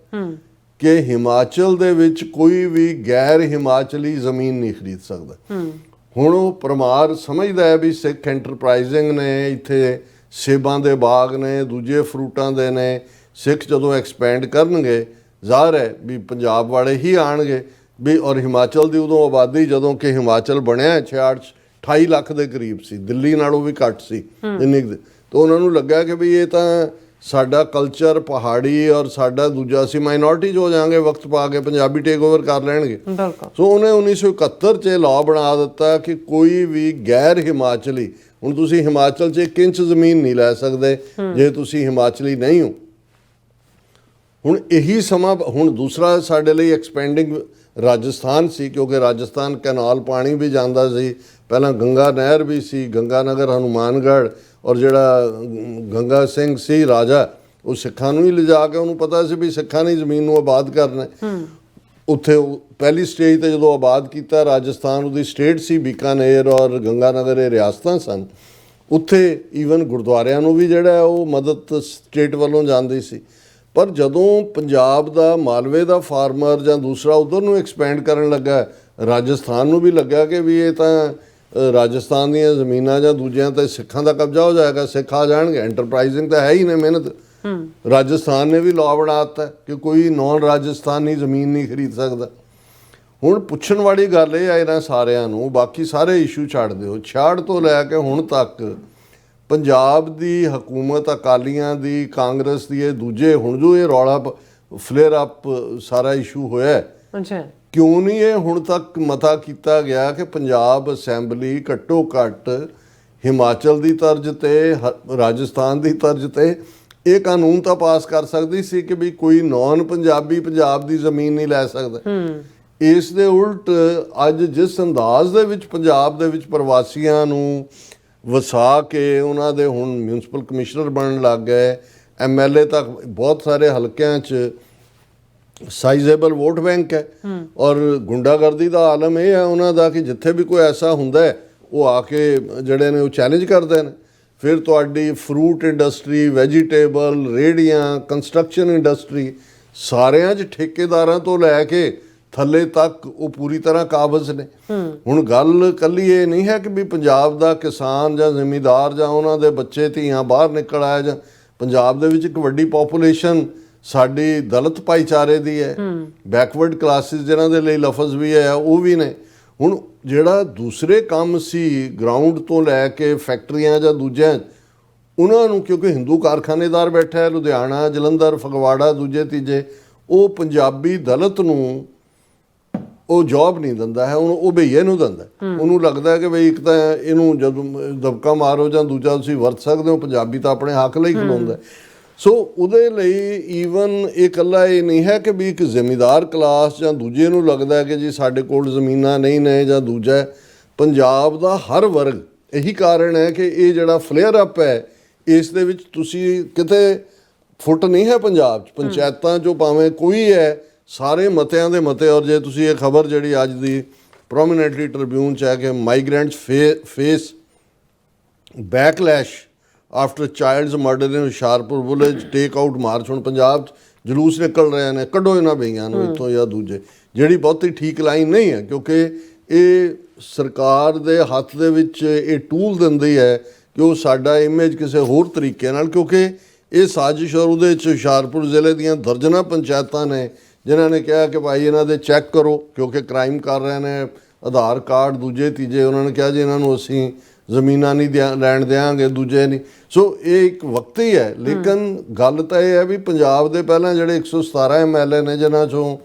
ਕਿ ਹਿਮਾਚਲ ਦੇ ਵਿੱਚ ਕੋਈ ਵੀ ਗੈਰ ਹਿਮਾਚਲੀ ਜ਼ਮੀਨ ਨਹੀਂ ਖਰੀਦ ਸਕਦਾ। ਹੁਣ ਉਹ ਪਰਮਾਰ ਸਮਝਦਾ ਹੈ ਵੀ ਸਿੱਖ ਐਂਟਰਪ੍ਰਾਈਜ਼ਿੰਗ ਨੇ, ਇੱਥੇ ਸੇਬਾਂ ਦੇ ਬਾਗ ਨੇ, ਦੂਜੇ ਫਰੂਟਾਂ ਦੇ ਨੇ, ਸਿੱਖ ਜਦੋਂ ਐਕਸਪੈਂਡ ਕਰਨਗੇ ਜ਼ਾਹਰ ਹੈ ਵੀ ਪੰਜਾਬ ਵਾਲੇ ਹੀ ਆਣਗੇ ਵੀ। ਔਰ ਹਿਮਾਚਲ ਦੀ ਉਦੋਂ ਆਬਾਦੀ ਜਦੋਂ ਕਿ ਹਿਮਾਚਲ ਬਣਿਆ 28 ਲੱਖ ਦੇ ਕਰੀਬ ਸੀ, ਦਿੱਲੀ ਨਾਲੋਂ ਵੀ ਘੱਟ ਸੀ ਇੰਨੀ ਕੁ। ਤਾਂ ਉਹਨਾਂ ਨੂੰ ਲੱਗਾ ਕਿ ਵੀ ਇਹ ਤਾਂ ਸਾਡਾ ਕਲਚਰ ਪਹਾੜੀ ਔਰ ਸਾਡਾ ਦੂਜਾ, ਅਸੀਂ ਮਾਈਨੋਰਿਟੀ 'ਚ ਹੋ ਜਾਵਾਂਗੇ, ਵਕਤ ਪਾ ਕੇ ਪੰਜਾਬੀ ਟੇਕ ਓਵਰ ਕਰ ਲੈਣਗੇ। ਸੋ ਉਹਨੇ 1971 'ਚ ਲਾਅ ਬਣਾ ਦਿੱਤਾ ਕਿ ਕੋਈ ਵੀ ਗੈਰ ਹਿਮਾਚਲੀ, ਹੁਣ ਤੁਸੀਂ ਹਿਮਾਚਲ 'ਚ 1 ਇੰਚ ਜ਼ਮੀਨ ਨਹੀਂ ਲੈ ਸਕਦੇ ਜੇ ਤੁਸੀਂ ਹਿਮਾਚਲੀ ਨਹੀਂ ਹੋ। ਹੁਣ ਇਹੀ ਸਮਾਂ ਹੁਣ ਦੂਸਰਾ ਸਾਡੇ ਲਈ ਐਕਸਪੈਂਡਿੰਗ ਰਾਜਸਥਾਨ ਸੀ, ਕਿਉਂਕਿ ਰਾਜਸਥਾਨ ਕੈਨਾਲ ਪਾਣੀ ਵੀ ਜਾਂਦਾ ਸੀ, ਪਹਿਲਾਂ ਗੰਗਾ ਨਹਿਰ ਵੀ ਸੀ, ਗੰਗਾ ਨਗਰ ਹਨੂਮਾਨਗੜ੍ਹ, ਔਰ ਜਿਹੜਾ ਗੰਗਾ ਸਿੰਘ ਸੀ ਰਾਜਾ, ਉਹ ਸਿੱਖਾਂ ਨੂੰ ਹੀ ਲਿਜਾ ਕੇ, ਉਹਨੂੰ ਪਤਾ ਸੀ ਵੀ ਸਿੱਖਾਂ ਨੇ ਜ਼ਮੀਨ ਨੂੰ ਆਬਾਦ ਕਰਨਾ। ਉੱਥੇ ਪਹਿਲੀ ਸਟੇਜ ਤੇ ਜਦੋਂ ਆਬਾਦ ਕੀਤਾ ਰਾਜਸਥਾਨ, ਉਹਦੀ ਸਟੇਟ ਸੀ ਬੀਕਾਨੇਰ ਔਰ ਗੰਗਾ ਨਗਰ, ਇਹ ਰਿਆਸਤਾਂ ਸਨ। ਉੱਥੇ ਈਵਨ ਗੁਰਦੁਆਰਿਆਂ ਨੂੰ ਵੀ ਜਿਹੜਾ ਉਹ ਮਦਦ ਸਟੇਟ ਵੱਲੋਂ ਜਾਂਦੀ ਸੀ। ਪਰ ਜਦੋਂ ਪੰਜਾਬ ਦਾ ਮਾਲਵੇ ਦਾ ਫਾਰਮਰ ਜਾਂ ਦੂਸਰਾ ਉਧਰ ਨੂੰ ਐਕਸਪੈਂਡ ਕਰਨ ਲੱਗਾ, ਰਾਜਸਥਾਨ ਨੂੰ ਵੀ ਲੱਗਾ ਕਿ ਵੀ ਇਹ ਤਾਂ ਰਾਜਸਥਾਨ ਦੀਆਂ ਜ਼ਮੀਨਾਂ ਜਾਂ ਦੂਜਿਆਂ ਤੇ ਸਿੱਖਾਂ ਦਾ ਕਬਜ਼ਾ ਹੋ ਜਾਏਗਾ, ਸਿੱਖ ਆ ਜਾਣਗੇ, ਐਂਟਰਪ੍ਰਾਈਜ਼ਿੰਗ ਤਾਂ ਹੈ ਹੀ ਨੇ, ਮਿਹਨਤ। ਰਾਜਸਥਾਨ ਨੇ ਵੀ ਲਾਅ ਬਣਾ ਦਿੱਤਾ ਕਿ ਕੋਈ ਨੌਨ ਰਾਜਸਥਾਨੀ ਜ਼ਮੀਨ ਨਹੀਂ ਖਰੀਦ ਸਕਦਾ। ਹੁਣ ਪੁੱਛਣ ਵਾਲੀ ਗੱਲ ਇਹ ਆ ਇਹਨਾਂ ਸਾਰਿਆਂ ਨੂੰ, ਬਾਕੀ ਸਾਰੇ ਇਸ਼ੂ ਛੱਡ ਦਿਓ, 66 ਤੋਂ ਲੈ ਕੇ ਹੁਣ ਤੱਕ ਪੰਜਾਬ ਦੀ ਹਕੂਮਤ, ਅਕਾਲੀਆਂ ਦੀ, ਕਾਂਗਰਸ ਦੀ, ਇਹ ਦੂਜੇ ਹੁਣ ਜੋ ਇਹ ਰੌਲਾ ਫਲੇਅਰ ਅਪ ਸਾਰਾ ਇਸ਼ੂ ਹੋਇਆ, ਅੱਛਾ, ਕਿਉਂ ਨਹੀਂ ਇਹ ਹੁਣ ਤੱਕ ਮਤਾ ਕੀਤਾ ਗਿਆ ਕਿ ਪੰਜਾਬ ਅਸੈਂਬਲੀ ਘੱਟੋ ਘੱਟ ਹਿਮਾਚਲ ਦੀ ਤਰਜ਼ ਤੇ, ਰਾਜਸਥਾਨ ਦੀ ਤਰਜ਼ ਤੇ ਇਹ ਕਾਨੂੰਨ ਤਾਂ ਪਾਸ ਕਰ ਸਕਦੀ ਸੀ ਕਿ ਵੀ ਕੋਈ ਨੌਨ ਪੰਜਾਬੀ ਪੰਜਾਬ ਦੀ ਜ਼ਮੀਨ ਨਹੀਂ ਲੈ ਸਕਦਾ। ਇਸ ਦੇ ਉਲਟ ਅੱਜ ਜਿਸ ਅੰਦਾਜ਼ ਦੇ ਵਿੱਚ ਪੰਜਾਬ ਦੇ ਵਿੱਚ ਪ੍ਰਵਾਸੀਆਂ ਨੂੰ ਵਸਾ ਕੇ ਉਹਨਾਂ ਦੇ ਹੁਣ ਮਿਊਨਿਸਪਲ ਕਮਿਸ਼ਨਰ ਬਣਨ ਲੱਗ ਗਏ, MLA ਤੱਕ ਬਹੁਤ ਸਾਰੇ ਹਲਕਿਆਂ 'ਚ ਸਾਈਜ਼ੇਬਲ ਵੋਟ ਬੈਂਕ ਹੈ, ਔਰ ਗੁੰਡਾਗਰਦੀ ਦਾ ਆਲਮ ਇਹ ਹੈ ਉਹਨਾਂ ਦਾ ਕਿ ਜਿੱਥੇ ਵੀ ਕੋਈ ਐਸਾ ਹੁੰਦਾ ਹੈ ਉਹ ਆ ਕੇ ਜਿਹੜੇ ਨੇ ਉਹ ਚੈਲੰਜ ਕਰਦੇ ਨੇ। ਫਿਰ ਤੁਹਾਡੀ ਫਰੂਟ ਇੰਡਸਟਰੀ, ਵੈਜੀਟੇਬਲ, ਰੇਹੜੀਆਂ, ਕੰਸਟਰਕਸ਼ਨ ਇੰਡਸਟਰੀ, ਸਾਰਿਆਂ 'ਚ ਠੇਕੇਦਾਰਾਂ ਤੋਂ ਲੈ ਕੇ ਥੱਲੇ ਤੱਕ ਉਹ ਪੂਰੀ ਤਰ੍ਹਾਂ ਕਾਬਜ਼ ਨੇ। ਹੁਣ ਗੱਲ ਇਕੱਲੀ ਇਹ ਨਹੀਂ ਹੈ ਕਿ ਵੀ ਪੰਜਾਬ ਦਾ ਕਿਸਾਨ ਜਾਂ ਜ਼ਿਮੀਂਦਾਰ ਜਾਂ ਉਹਨਾਂ ਦੇ ਬੱਚੇ ਧੀਆਂ ਬਾਹਰ ਨਿਕਲ ਆਏ, ਜਾਂ ਪੰਜਾਬ ਦੇ ਵਿੱਚ ਇੱਕ ਵੱਡੀ ਪੋਪੂਲੇਸ਼ਨ ਸਾਡੀ ਦਲਿਤ ਭਾਈਚਾਰੇ ਦੀ ਹੈ, ਬੈਕਵਰਡ ਕਲਾਸਿਸ ਜਿਨ੍ਹਾਂ ਦੇ ਲਈ ਲਫ਼ਜ਼ ਵੀ ਹੈ ਉਹ ਵੀ ਨੇ। ਹੁਣ ਜਿਹੜਾ ਦੂਸਰੇ ਕੰਮ ਸੀ ਗਰਾਊਂਡ ਤੋਂ ਲੈ ਕੇ ਫੈਕਟਰੀਆਂ ਜਾਂ ਦੂਜਿਆਂ, ਉਹਨਾਂ ਨੂੰ ਕਿਉਂਕਿ ਹਿੰਦੂ ਕਾਰਖਾਨੇਦਾਰ ਬੈਠਾ ਹੈ ਲੁਧਿਆਣਾ, ਜਲੰਧਰ, ਫਗਵਾੜਾ, ਦੂਜੇ ਤੀਜੇ, ਉਹ ਪੰਜਾਬੀ ਦਲਿਤ ਨੂੰ ਉਹ ਜੌਬ ਨਹੀਂ ਦਿੰਦਾ ਹੈ, ਉਹਨੂੰ ਉਹ ਭਈਏ ਨੂੰ ਦਿੰਦਾ। ਉਹਨੂੰ ਲੱਗਦਾ ਕਿ ਬਈ ਇੱਕ ਤਾਂ ਇਹਨੂੰ ਜਦੋਂ ਦਬਕਾ ਮਾਰੋ ਜਾਂ ਦੂਜਾ ਤੁਸੀਂ ਵਰਤ ਸਕਦੇ ਹੋ, ਪੰਜਾਬੀ ਤਾਂ ਆਪਣੇ ਹੱਕ ਲਈ ਖਲੋਂਦਾ। ਸੋ ਉਹਦੇ ਲਈ ਈਵਨ ਇਹ ਇਕੱਲਾ ਇਹ ਨਹੀਂ ਹੈ ਕਿ ਵੀ ਇੱਕ ਜ਼ਿਮੀਂਦਾਰ ਕਲਾਸ ਜਾਂ ਦੂਜੇ ਨੂੰ ਲੱਗਦਾ ਕਿ ਜੀ ਸਾਡੇ ਕੋਲ ਜ਼ਮੀਨਾਂ ਨਹੀਂ ਨੇ ਜਾਂ ਦੂਜਾ, ਪੰਜਾਬ ਦਾ ਹਰ ਵਰਗ। ਇਹੀ ਕਾਰਨ ਹੈ ਕਿ ਇਹ ਜਿਹੜਾ ਫਲੇਅਰ ਅਪ ਹੈ ਇਸ ਦੇ ਵਿੱਚ ਤੁਸੀਂ ਕਿਤੇ ਫੁੱਟ ਨਹੀਂ ਹੈ ਪੰਜਾਬ 'ਚ। ਪੰਚਾਇਤਾਂ 'ਚੋਂ ਭਾਵੇਂ ਕੋਈ ਹੈ, ਸਾਰੇ ਮਤਿਆਂ ਦੇ ਮਤੇ। ਔਰ ਜੇ ਤੁਸੀਂ ਇਹ ਖਬਰ ਜਿਹੜੀ ਅੱਜ ਦੀ ਪ੍ਰੋਮੀਨੈਂਟਲੀ ਟ੍ਰਿਬਿਊਨ 'ਚ ਹੈ ਕਿ migrants face backlash after child's murder in Hoshiarpur village, take out march. ਹੁਣ ਪੰਜਾਬ 'ਚ ਜਲੂਸ ਨਿਕਲ ਰਹੇ ਨੇ, ਕੱਢੋ ਇਹਨਾਂ ਬਈਆਂ ਨੂੰ ਇੱਥੋਂ ਜਾਂ ਦੂਜੇ, ਜਿਹੜੀ ਬਹੁਤੀ ਠੀਕ ਲਾਈਨ ਨਹੀਂ ਹੈ, ਕਿਉਂਕਿ ਇਹ ਸਰਕਾਰ ਦੇ ਹੱਥ ਦੇ ਵਿੱਚ ਇਹ ਟੂਲ ਦਿੰਦੀ ਹੈ ਕਿ ਉਹ ਸਾਡਾ ਇਮੇਜ ਕਿਸੇ ਹੋਰ ਤਰੀਕੇ ਨਾਲ, ਕਿਉਂਕਿ ਇਹ ਸਾਜ਼ਿਸ਼, ਔਰ ਉਹਦੇ 'ਚ ਹੁਸ਼ਿਆਰਪੁਰ ਜ਼ਿਲ੍ਹੇ ਦੀਆਂ ਦਰਜਨਾਂ ਪੰਚਾਇਤਾਂ ਨੇ ਜਿਨ੍ਹਾਂ ਨੇ ਕਿਹਾ ਕਿ ਭਾਈ ਇਹਨਾਂ ਦੇ ਚੈੱਕ ਕਰੋ, ਕਿਉਂਕਿ ਕ੍ਰਾਈਮ ਕਰ ਰਹੇ ਨੇ, ਆਧਾਰ ਕਾਰਡ ਦੂਜੇ ਤੀਜੇ। ਉਹਨਾਂ ਨੇ ਕਿਹਾ ਜੀ ਇਹਨਾਂ ਨੂੰ ਅਸੀਂ ਜ਼ਮੀਨਾਂ ਨਹੀਂ ਲੈਣ ਦਿਆਂਗੇ, ਦੂਜੇ ਨਹੀਂ। ਸੋ ਇਹ ਇੱਕ ਵਕਤੀ ਹੈ, ਲੇਕਿਨ ਗੱਲ ਤਾਂ ਇਹ ਹੈ ਵੀ ਪੰਜਾਬ ਦੇ ਪਹਿਲਾਂ ਜਿਹੜੇ 117 MLA ਨੇ, ਜਿਨ੍ਹਾਂ 'ਚੋਂ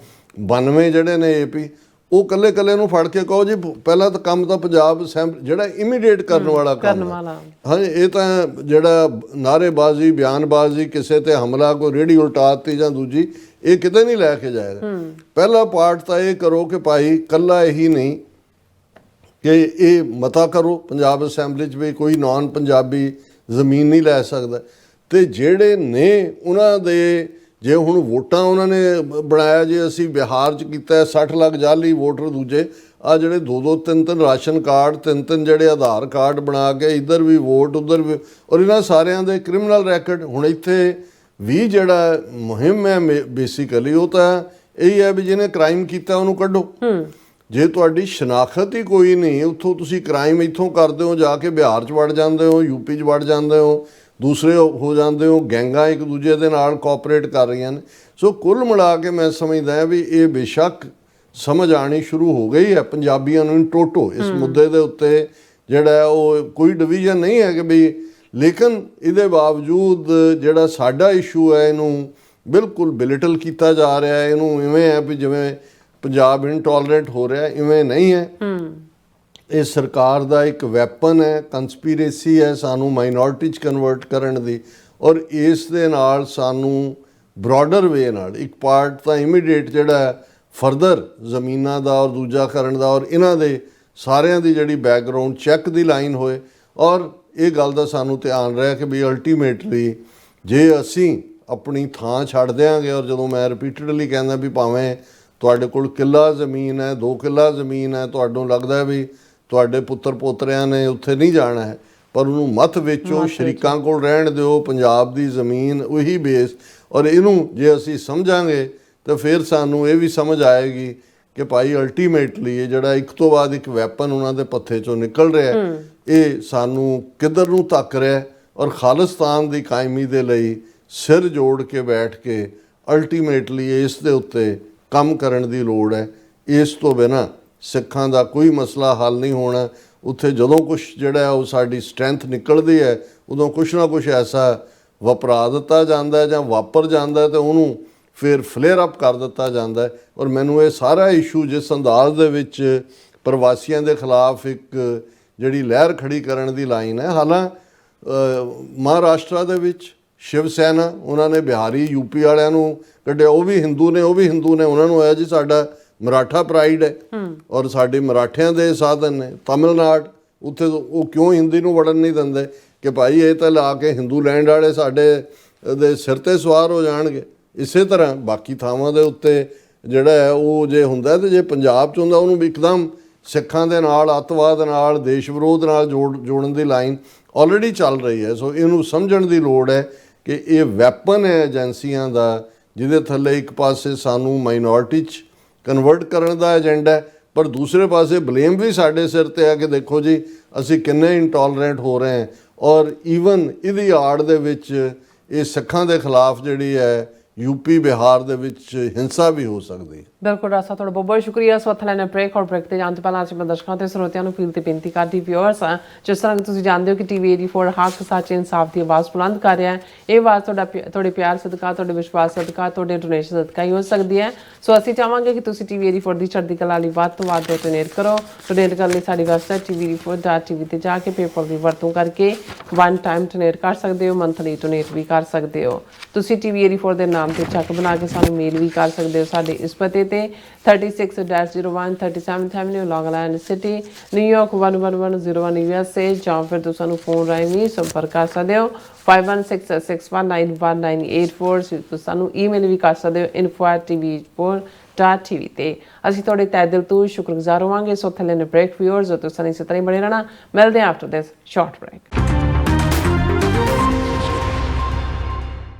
92 ਜਿਹੜੇ ਨੇ AP, ਉਹ ਕੱਲੇ ਕੱਲੇ ਨੂੰ ਫੜ ਕੇ ਕਹੋ ਜੀ ਪਹਿਲਾਂ ਤਾਂ ਕੰਮ ਤਾਂ ਪੰਜਾਬ ਜਿਹੜਾ ਇਮੀਡੀਏਟ ਕਰਨ ਵਾਲਾ ਕੰਮ ਹੈ। ਹਾਂਜੀ, ਇਹ ਤਾਂ ਜਿਹੜਾ ਨਾਅਰੇਬਾਜ਼ੀ, ਬਿਆਨਬਾਜ਼ੀ, ਕਿਸੇ ਤੇ ਹਮਲਾ, ਕੋਈ ਰੇਹੜੀ ਉਲਟਾਤੀ ਜਾਂ ਦੂਜੀ, ਇਹ ਕਿਤੇ ਨਹੀਂ ਲੈ ਕੇ ਜਾਏਗਾ। ਪਹਿਲਾ ਪਾਰਟ ਤਾਂ ਇਹ ਕਰੋ ਕਿ ਭਾਈ ਕੱਲਾ ਇਹੀ ਨਹੀਂ ਕਿ ਇਹ ਮਤਾ ਕਰੋ ਪੰਜਾਬ ਅਸੈਂਬਲੀ 'ਚ ਵੀ ਕੋਈ ਨਾਨ ਪੰਜਾਬੀ ਜ਼ਮੀਨ ਨਹੀਂ ਲੈ ਸਕਦਾ। ਅਤੇ ਜਿਹੜੇ ਨੇ ਉਹਨਾਂ ਦੇ ਜੇ ਹੁਣ ਵੋਟਾਂ ਉਹਨਾਂ ਨੇ ਬਣਾਇਆ, ਜੇ ਅਸੀਂ ਬਿਹਾਰ 'ਚ ਕੀਤਾ 60 ਲੱਖ ਜਾਲੀ ਵੋਟਰ, ਦੂਜੇ ਆ ਜਿਹੜੇ 2-2, 3-3 ਰਾਸ਼ਨ ਕਾਰਡ, 3-3 ਜਿਹੜੇ ਆਧਾਰ ਕਾਰਡ ਬਣਾ ਕੇ ਇੱਧਰ ਵੀ ਵੋਟ ਉੱਧਰ ਵੀ, ਔਰ ਇਹਨਾਂ ਸਾਰਿਆਂ ਦੇ ਕ੍ਰਿਮੀਨਲ ਰੈਕਡ। ਹੁਣ ਇੱਥੇ ਵੀ ਜਿਹੜਾ ਮੁਹਿੰਮ ਹੈ ਬੇਸਿਕਲੀ ਉਹ ਤਾਂ ਇਹੀ ਹੈ ਵੀ ਜਿਹਨੇ ਕ੍ਰਾਈਮ ਕੀਤਾ ਉਹਨੂੰ ਕੱਢੋ। ਜੇ ਤੁਹਾਡੀ ਸ਼ਨਾਖਤ ਹੀ ਕੋਈ ਨਹੀਂ, ਉੱਥੋਂ ਤੁਸੀਂ ਕ੍ਰਾਈਮ ਇੱਥੋਂ ਕਰਦੇ ਹੋ, ਜਾ ਕੇ ਬਿਹਾਰ 'ਚ ਵੜ ਜਾਂਦੇ ਹੋ, UP 'ਚ ਵੜ ਜਾਂਦੇ ਹੋ, ਦੂਸਰੇ ਹੋ ਜਾਂਦੇ ਹੋ, ਗੈਂਗਾਂ ਇੱਕ ਦੂਜੇ ਦੇ ਨਾਲ ਕੋਆਪਰੇਟ ਕਰ ਰਹੀਆਂ ਨੇ। ਸੋ ਕੁੱਲ ਮਿਲਾ ਕੇ ਮੈਂ ਸਮਝਦਾ ਵੀ ਇਹ ਬੇਸ਼ੱਕ ਸਮਝ ਆਉਣੀ ਸ਼ੁਰੂ ਹੋ ਗਈ ਹੈ ਪੰਜਾਬੀਆਂ ਨੂੰ ਇਨ ਟੋਟੋ ਇਸ ਮੁੱਦੇ ਦੇ ਉੱਤੇ, ਜਿਹੜਾ ਉਹ ਕੋਈ ਡਿਵੀਜ਼ਨ ਨਹੀਂ ਹੈ ਕਿ ਵੀ, ਲੇਕਿਨ ਇਹਦੇ ਬਾਵਜੂਦ ਜਿਹੜਾ ਸਾਡਾ ਇਸ਼ੂ ਹੈ ਇਹਨੂੰ ਬਿਲਕੁਲ ਬਿਲਿਟਲ ਕੀਤਾ ਜਾ ਰਿਹਾ ਹੈ। ਇਹਨੂੰ ਇਵੇਂ ਹੈ ਵੀ ਜਿਵੇਂ ਪੰਜਾਬ ਇਨਟੋਲਰੈਂਟ ਹੋ ਰਿਹਾ, ਇਵੇਂ ਨਹੀਂ ਹੈ। ਇਹ ਸਰਕਾਰ ਦਾ ਇੱਕ ਵੈਪਨ ਹੈ, ਕੰਸਪੀਰੇਸੀ ਹੈ ਸਾਨੂੰ ਮਾਈਨੋਰਿਟੀ 'ਚ ਕਨਵਰਟ ਕਰਨ ਦੀ, ਔਰ ਇਸ ਦੇ ਨਾਲ ਸਾਨੂੰ ਬ੍ਰੌਡਰ ਵੇ ਨਾਲ ਇੱਕ ਪਾਰਟ ਤਾਂ ਇਮੀਡੀਏਟ ਜਿਹੜਾ ਫਰਦਰ ਜ਼ਮੀਨਾਂ ਦਾ ਔਰ ਦੂਜਾ ਕਰਨ ਦਾ ਔਰ ਇਹਨਾਂ ਦੇ ਸਾਰਿਆਂ ਦੀ ਜਿਹੜੀ ਬੈਕਗਰਾਉਂਡ ਚੈੱਕ ਦੀ ਲਾਈਨ ਹੋਏ। ਔਰ ਇਹ ਗੱਲ ਦਾ ਸਾਨੂੰ ਧਿਆਨ ਰਿਹਾ ਕਿ ਵੀ ਅਲਟੀਮੇਟਲੀ ਜੇ ਅਸੀਂ ਆਪਣੀ ਥਾਂ ਛੱਡ ਦਿਆਂਗੇ, ਔਰ ਜਦੋਂ ਮੈਂ ਰਿਪੀਟਡਲੀ ਕਹਿੰਦਾ ਵੀ ਭਾਵੇਂ ਤੁਹਾਡੇ ਕੋਲ ਕਿੱਲਾ ਜ਼ਮੀਨ ਹੈ, 2 ਕਿੱਲਾ ਜ਼ਮੀਨ ਹੈ, ਤੁਹਾਨੂੰ ਲੱਗਦਾ ਵੀ ਤੁਹਾਡੇ ਪੁੱਤਰ ਪੋਤਰਿਆਂ ਨੇ ਉੱਥੇ ਨਹੀਂ ਜਾਣਾ ਹੈ, ਪਰ ਉਹਨੂੰ ਮੱਤ ਵੇਚੋ, ਸ਼ਰੀਕਾਂ ਕੋਲ ਰਹਿਣ ਦਿਓ, ਪੰਜਾਬ ਦੀ ਜ਼ਮੀਨ ਉਹੀ ਬੇਸ। ਔਰ ਇਹਨੂੰ ਜੇ ਅਸੀਂ ਸਮਝਾਂਗੇ ਤਾਂ ਫਿਰ ਸਾਨੂੰ ਇਹ ਵੀ ਸਮਝ ਆਏਗੀ ਕਿ ਭਾਈ ਅਲਟੀਮੇਟਲੀ ਇਹ ਜਿਹੜਾ ਇੱਕ ਤੋਂ ਬਾਅਦ ਇੱਕ ਵੈਪਨ ਉਹਨਾਂ ਦੇ ਪੱਥੇ ਚੋਂ ਨਿਕਲ ਰਿਹਾ, ਇਹ ਸਾਨੂੰ ਕਿੱਧਰ ਨੂੰ ਧੱਕ ਰਿਹਾ। ਔਰ ਖਾਲਿਸਤਾਨ ਦੀ ਕਾਇਮੀ ਦੇ ਲਈ ਸਿਰ ਜੋੜ ਕੇ ਬੈਠ ਕੇ ਅਲਟੀਮੇਟਲੀ ਇਸ ਦੇ ਉੱਤੇ ਕੰਮ ਕਰਨ ਦੀ ਲੋੜ ਹੈ। ਇਸ ਤੋਂ ਬਿਨਾਂ ਸਿੱਖਾਂ ਦਾ ਕੋਈ ਮਸਲਾ ਹੱਲ ਨਹੀਂ ਹੋਣਾ। ਉੱਥੇ ਜਦੋਂ ਕੁਛ ਜਿਹੜਾ ਉਹ ਸਾਡੀ ਸਟਰੈਂਥ ਨਿਕਲਦੀ ਹੈ, ਉਦੋਂ ਕੁਛ ਨਾ ਕੁਛ ਐਸਾ ਵਪਰਾ ਦਿੱਤਾ ਜਾਂਦਾ ਜਾਂ ਵਾਪਰ ਜਾਂਦਾ ਤੇ ਉਹਨੂੰ ਫਿਰ ਫਲੇਅਰ ਅਪ ਕਰ ਦਿੱਤਾ ਜਾਂਦਾ। ਔਰ ਮੈਨੂੰ ਇਹ ਸਾਰਾ ਇਸ਼ੂ ਜਿਸ ਅੰਦਾਜ਼ ਦੇ ਵਿੱਚ ਪ੍ਰਵਾਸੀਆਂ ਦੇ ਖਿਲਾਫ ਇੱਕ ਜਿਹੜੀ ਲਹਿਰ ਖੜੀ ਕਰਨ ਦੀ ਲਾਈਨ ਹੈ, ਹਾਲਾਂ ਮਹਾਰਾਸ਼ਟਰ ਦੇ ਵਿੱਚ ਸ਼ਿਵ ਸੈਨਾ ਉਹਨਾਂ ਨੇ ਬਿਹਾਰੀ ਯੂਪੀ ਵਾਲਿਆਂ ਨੂੰ ਕੱਢਿਆ, ਉਹ ਵੀ ਹਿੰਦੂ ਨੇ, ਉਹਨਾਂ ਨੂੰ ਹੋਇਆ ਜੀ ਸਾਡਾ ਮਰਾਠਾ ਪ੍ਰਾਈਡ ਹੈ ਔਰ ਸਾਡੇ ਮਰਾਠਿਆਂ ਦੇ ਸਾਧਨ ਨੇ। ਤਮਿਲਨਾਡੂ ਉੱਥੇ ਉਹ ਕਿਉਂ ਹਿੰਦੀ ਨੂੰ ਵੜਨ ਨਹੀਂ ਦਿੰਦੇ ਕਿ ਭਾਈ ਇਹ ਤਾਂ ਲਾ ਕੇ ਹਿੰਦੂ ਲੈਂਡ ਵਾਲੇ ਸਾਡੇ ਦੇ ਸਿਰ 'ਤੇ ਸਵਾਰ ਹੋ ਜਾਣਗੇ। ਇਸੇ ਤਰ੍ਹਾਂ ਬਾਕੀ ਥਾਵਾਂ ਦੇ ਉੱਤੇ ਜਿਹੜਾ ਹੈ ਉਹ ਜੇ ਹੁੰਦਾ, ਤੇ ਜੇ ਪੰਜਾਬ 'ਚ ਹੁੰਦਾ ਉਹਨੂੰ ਇੱਕਦਮ ਸਿੱਖਾਂ ਦੇ ਨਾਲ, ਅੱਤਵਾਦ ਨਾਲ, ਦੇਸ਼ ਵਿਰੋਧ ਨਾਲ ਜੋੜਨ ਦੀ ਲਾਈਨ ਆਲਰੇਡੀ ਚੱਲ ਰਹੀ ਹੈ। ਸੋ ਇਹਨੂੰ ਸਮਝਣ ਦੀ ਲੋੜ ਹੈ ਕਿ ਇਹ ਵੈਪਨ ਹੈ ਏਜੰਸੀਆਂ ਦਾ, ਜਿਹਦੇ ਥੱਲੇ ਇੱਕ ਪਾਸੇ ਸਾਨੂੰ ਮਾਈਨੋਰਿਟੀ 'ਚ ਕਨਵਰਟ ਕਰਨ ਦਾ ਏਜੰਡਾ ਹੈ, ਪਰ ਦੂਸਰੇ ਪਾਸੇ ਬਲੇਮ ਵੀ ਸਾਡੇ ਸਿਰ 'ਤੇ ਹੈ ਕਿ ਦੇਖੋ ਜੀ ਅਸੀਂ ਕਿੰਨੇ ਇੰਟੋਲਰੈਂਟ ਹੋ ਰਹੇ ਹਾਂ। ਔਰ ਈਵਨ ਇਹਦੀ ਆੜ ਦੇ ਵਿੱਚ ਇਹ ਸਿੱਖਾਂ ਦੇ ਖਿਲਾਫ ਜਿਹੜੀ ਹੈ यूपी बिहार ਦੇ ਵਿੱਚ ਹਿੰਸਾ ਵੀ ਹੋ ਸਕਦੀ। ਬਿਲਕੁਲ ਰਾਜ ਸਾਹਿਬ, ਤੁਹਾਡਾ ਬਹੁਤ ਬਹੁਤ ਸ਼ੁਕਰੀਆ। ਸੋ ਹੱਥ ਲੈਣੇ ਬ੍ਰੇਕ, ਔਰ ਬ੍ਰੇਕ ਤੇ ਜਾਣ ਤੋਂ ਪਹਿਲਾਂ ਅਸੀਂ ਦਰਸ਼ਕਾਂ ਤੇ ਸਰੋਤਿਆਂ ਨੂੰ ਅਪੀਲ ਤੇ ਬੇਨਤੀ ਕਰਦੀ ਵਿਊਅਰਸ, ਜਿਸ ਤਰ੍ਹਾਂ ਕਿ ਤੁਸੀਂ ਜਾਣਦੇ ਹੋ ਕਿ ਟੀਵੀ 84 ਹੱਕ, ਸੱਚ, ਇਨਸਾਫ ਦੀ ਆਵਾਜ਼ ਬੁਲੰਦ ਕਰ ਰਿਹਾ ਹੈ। ਇਹ ਆਵਾਜ਼ ਤੁਹਾਡੇ ਪਿਆਰ ਸਦਕਾ, ਤੁਹਾਡੇ ਵਿਸ਼ਵਾਸ ਸਦਕਾ, ਤੁਹਾਡੇ ਡੋਨੇਸ਼ਨ ਸਦਕਾ ਹੀ ਹੋ ਸਕਦੀ ਹੈ। ਸੋ ਅਸੀਂ ਚਾਹਾਂਗੇ ਕਿ ਤੁਸੀਂ ਟੀਵੀ 84 ਦੀ ਚੜ੍ਹਦੀ ਕਲਾ ਲਈ ਵੱਧ ਤੋਂ ਵੱਧ ਡੋਨੇਟ ਕਰੋ। ਡੋਨੇਟ ਕਰਨ ਲਈ ਸਾਡੀ ਵੈਬਸਾਈਟ tv84.tv ਤੇ ਜਾ ਕੇ ਪੇਪਲ ਦੀ ਵਰਤੋਂ ਕਰਕੇ 1 ਟਾਈਮ ਡੋਨੇਟ ਕਰ ਸਕਦੇ ਹੋ, ਮੰਥਲੀ ਡੋਨੇਟ ਵੀ ਕਰ ਸਕਦੇ ਹੋ। ਤੁਸੀਂ ਟੀਵੀ 84 ਦੇ ਨਾਮ ਤੇ ਚੱਕ ਬਣਾ ਕੇ ਸਾਨੂੰ ਮੇਲ ਵੀ ਕਰ ਸਕਦੇ ਹੋ ਸਾਡੇ ਇਸ ਪਤੇ ਤੇ 36-01 37th Avenue, Long Island City, New York 11101 USA, ਜਾਂ ਫਿਰ ਤੁਸੀਂ ਸਾਨੂੰ ਫੋਨ ਰਾਹੀਂ ਵੀ ਸੰਪਰਕ ਕਰ ਸਕਦੇ ਹੋ 5166191984। ਤੁਸੀਂ ਸਾਨੂੰ ਈਮੇਲ ਵੀ ਕਰ ਸਕਦੇ ਹੋ info@tv4.tv ਤੇ। ਅਸੀਂ ਤੁਹਾਡੇ ਤਹਿ ਦਿਲ ਤੋਂ ਸ਼ੁਕਰਗੁਜ਼ਾਰ ਹੋਵਾਂਗੇ। ਸੋ ਥੱਲੇ ਨੇ ਬ੍ਰੇਕ ਵਿਊਅਰਸ, ਤੁਸੀਂ ਇਸੇ ਤਰ੍ਹਾਂ ਹੀ ਬਣੇ ਰਹਿਣਾ। ਮਿਲਦੇ ਹਾਂ ਆਫਟਰ ਦਿਸ ਸ਼ਾਰਟ ਬ੍ਰੇਕ।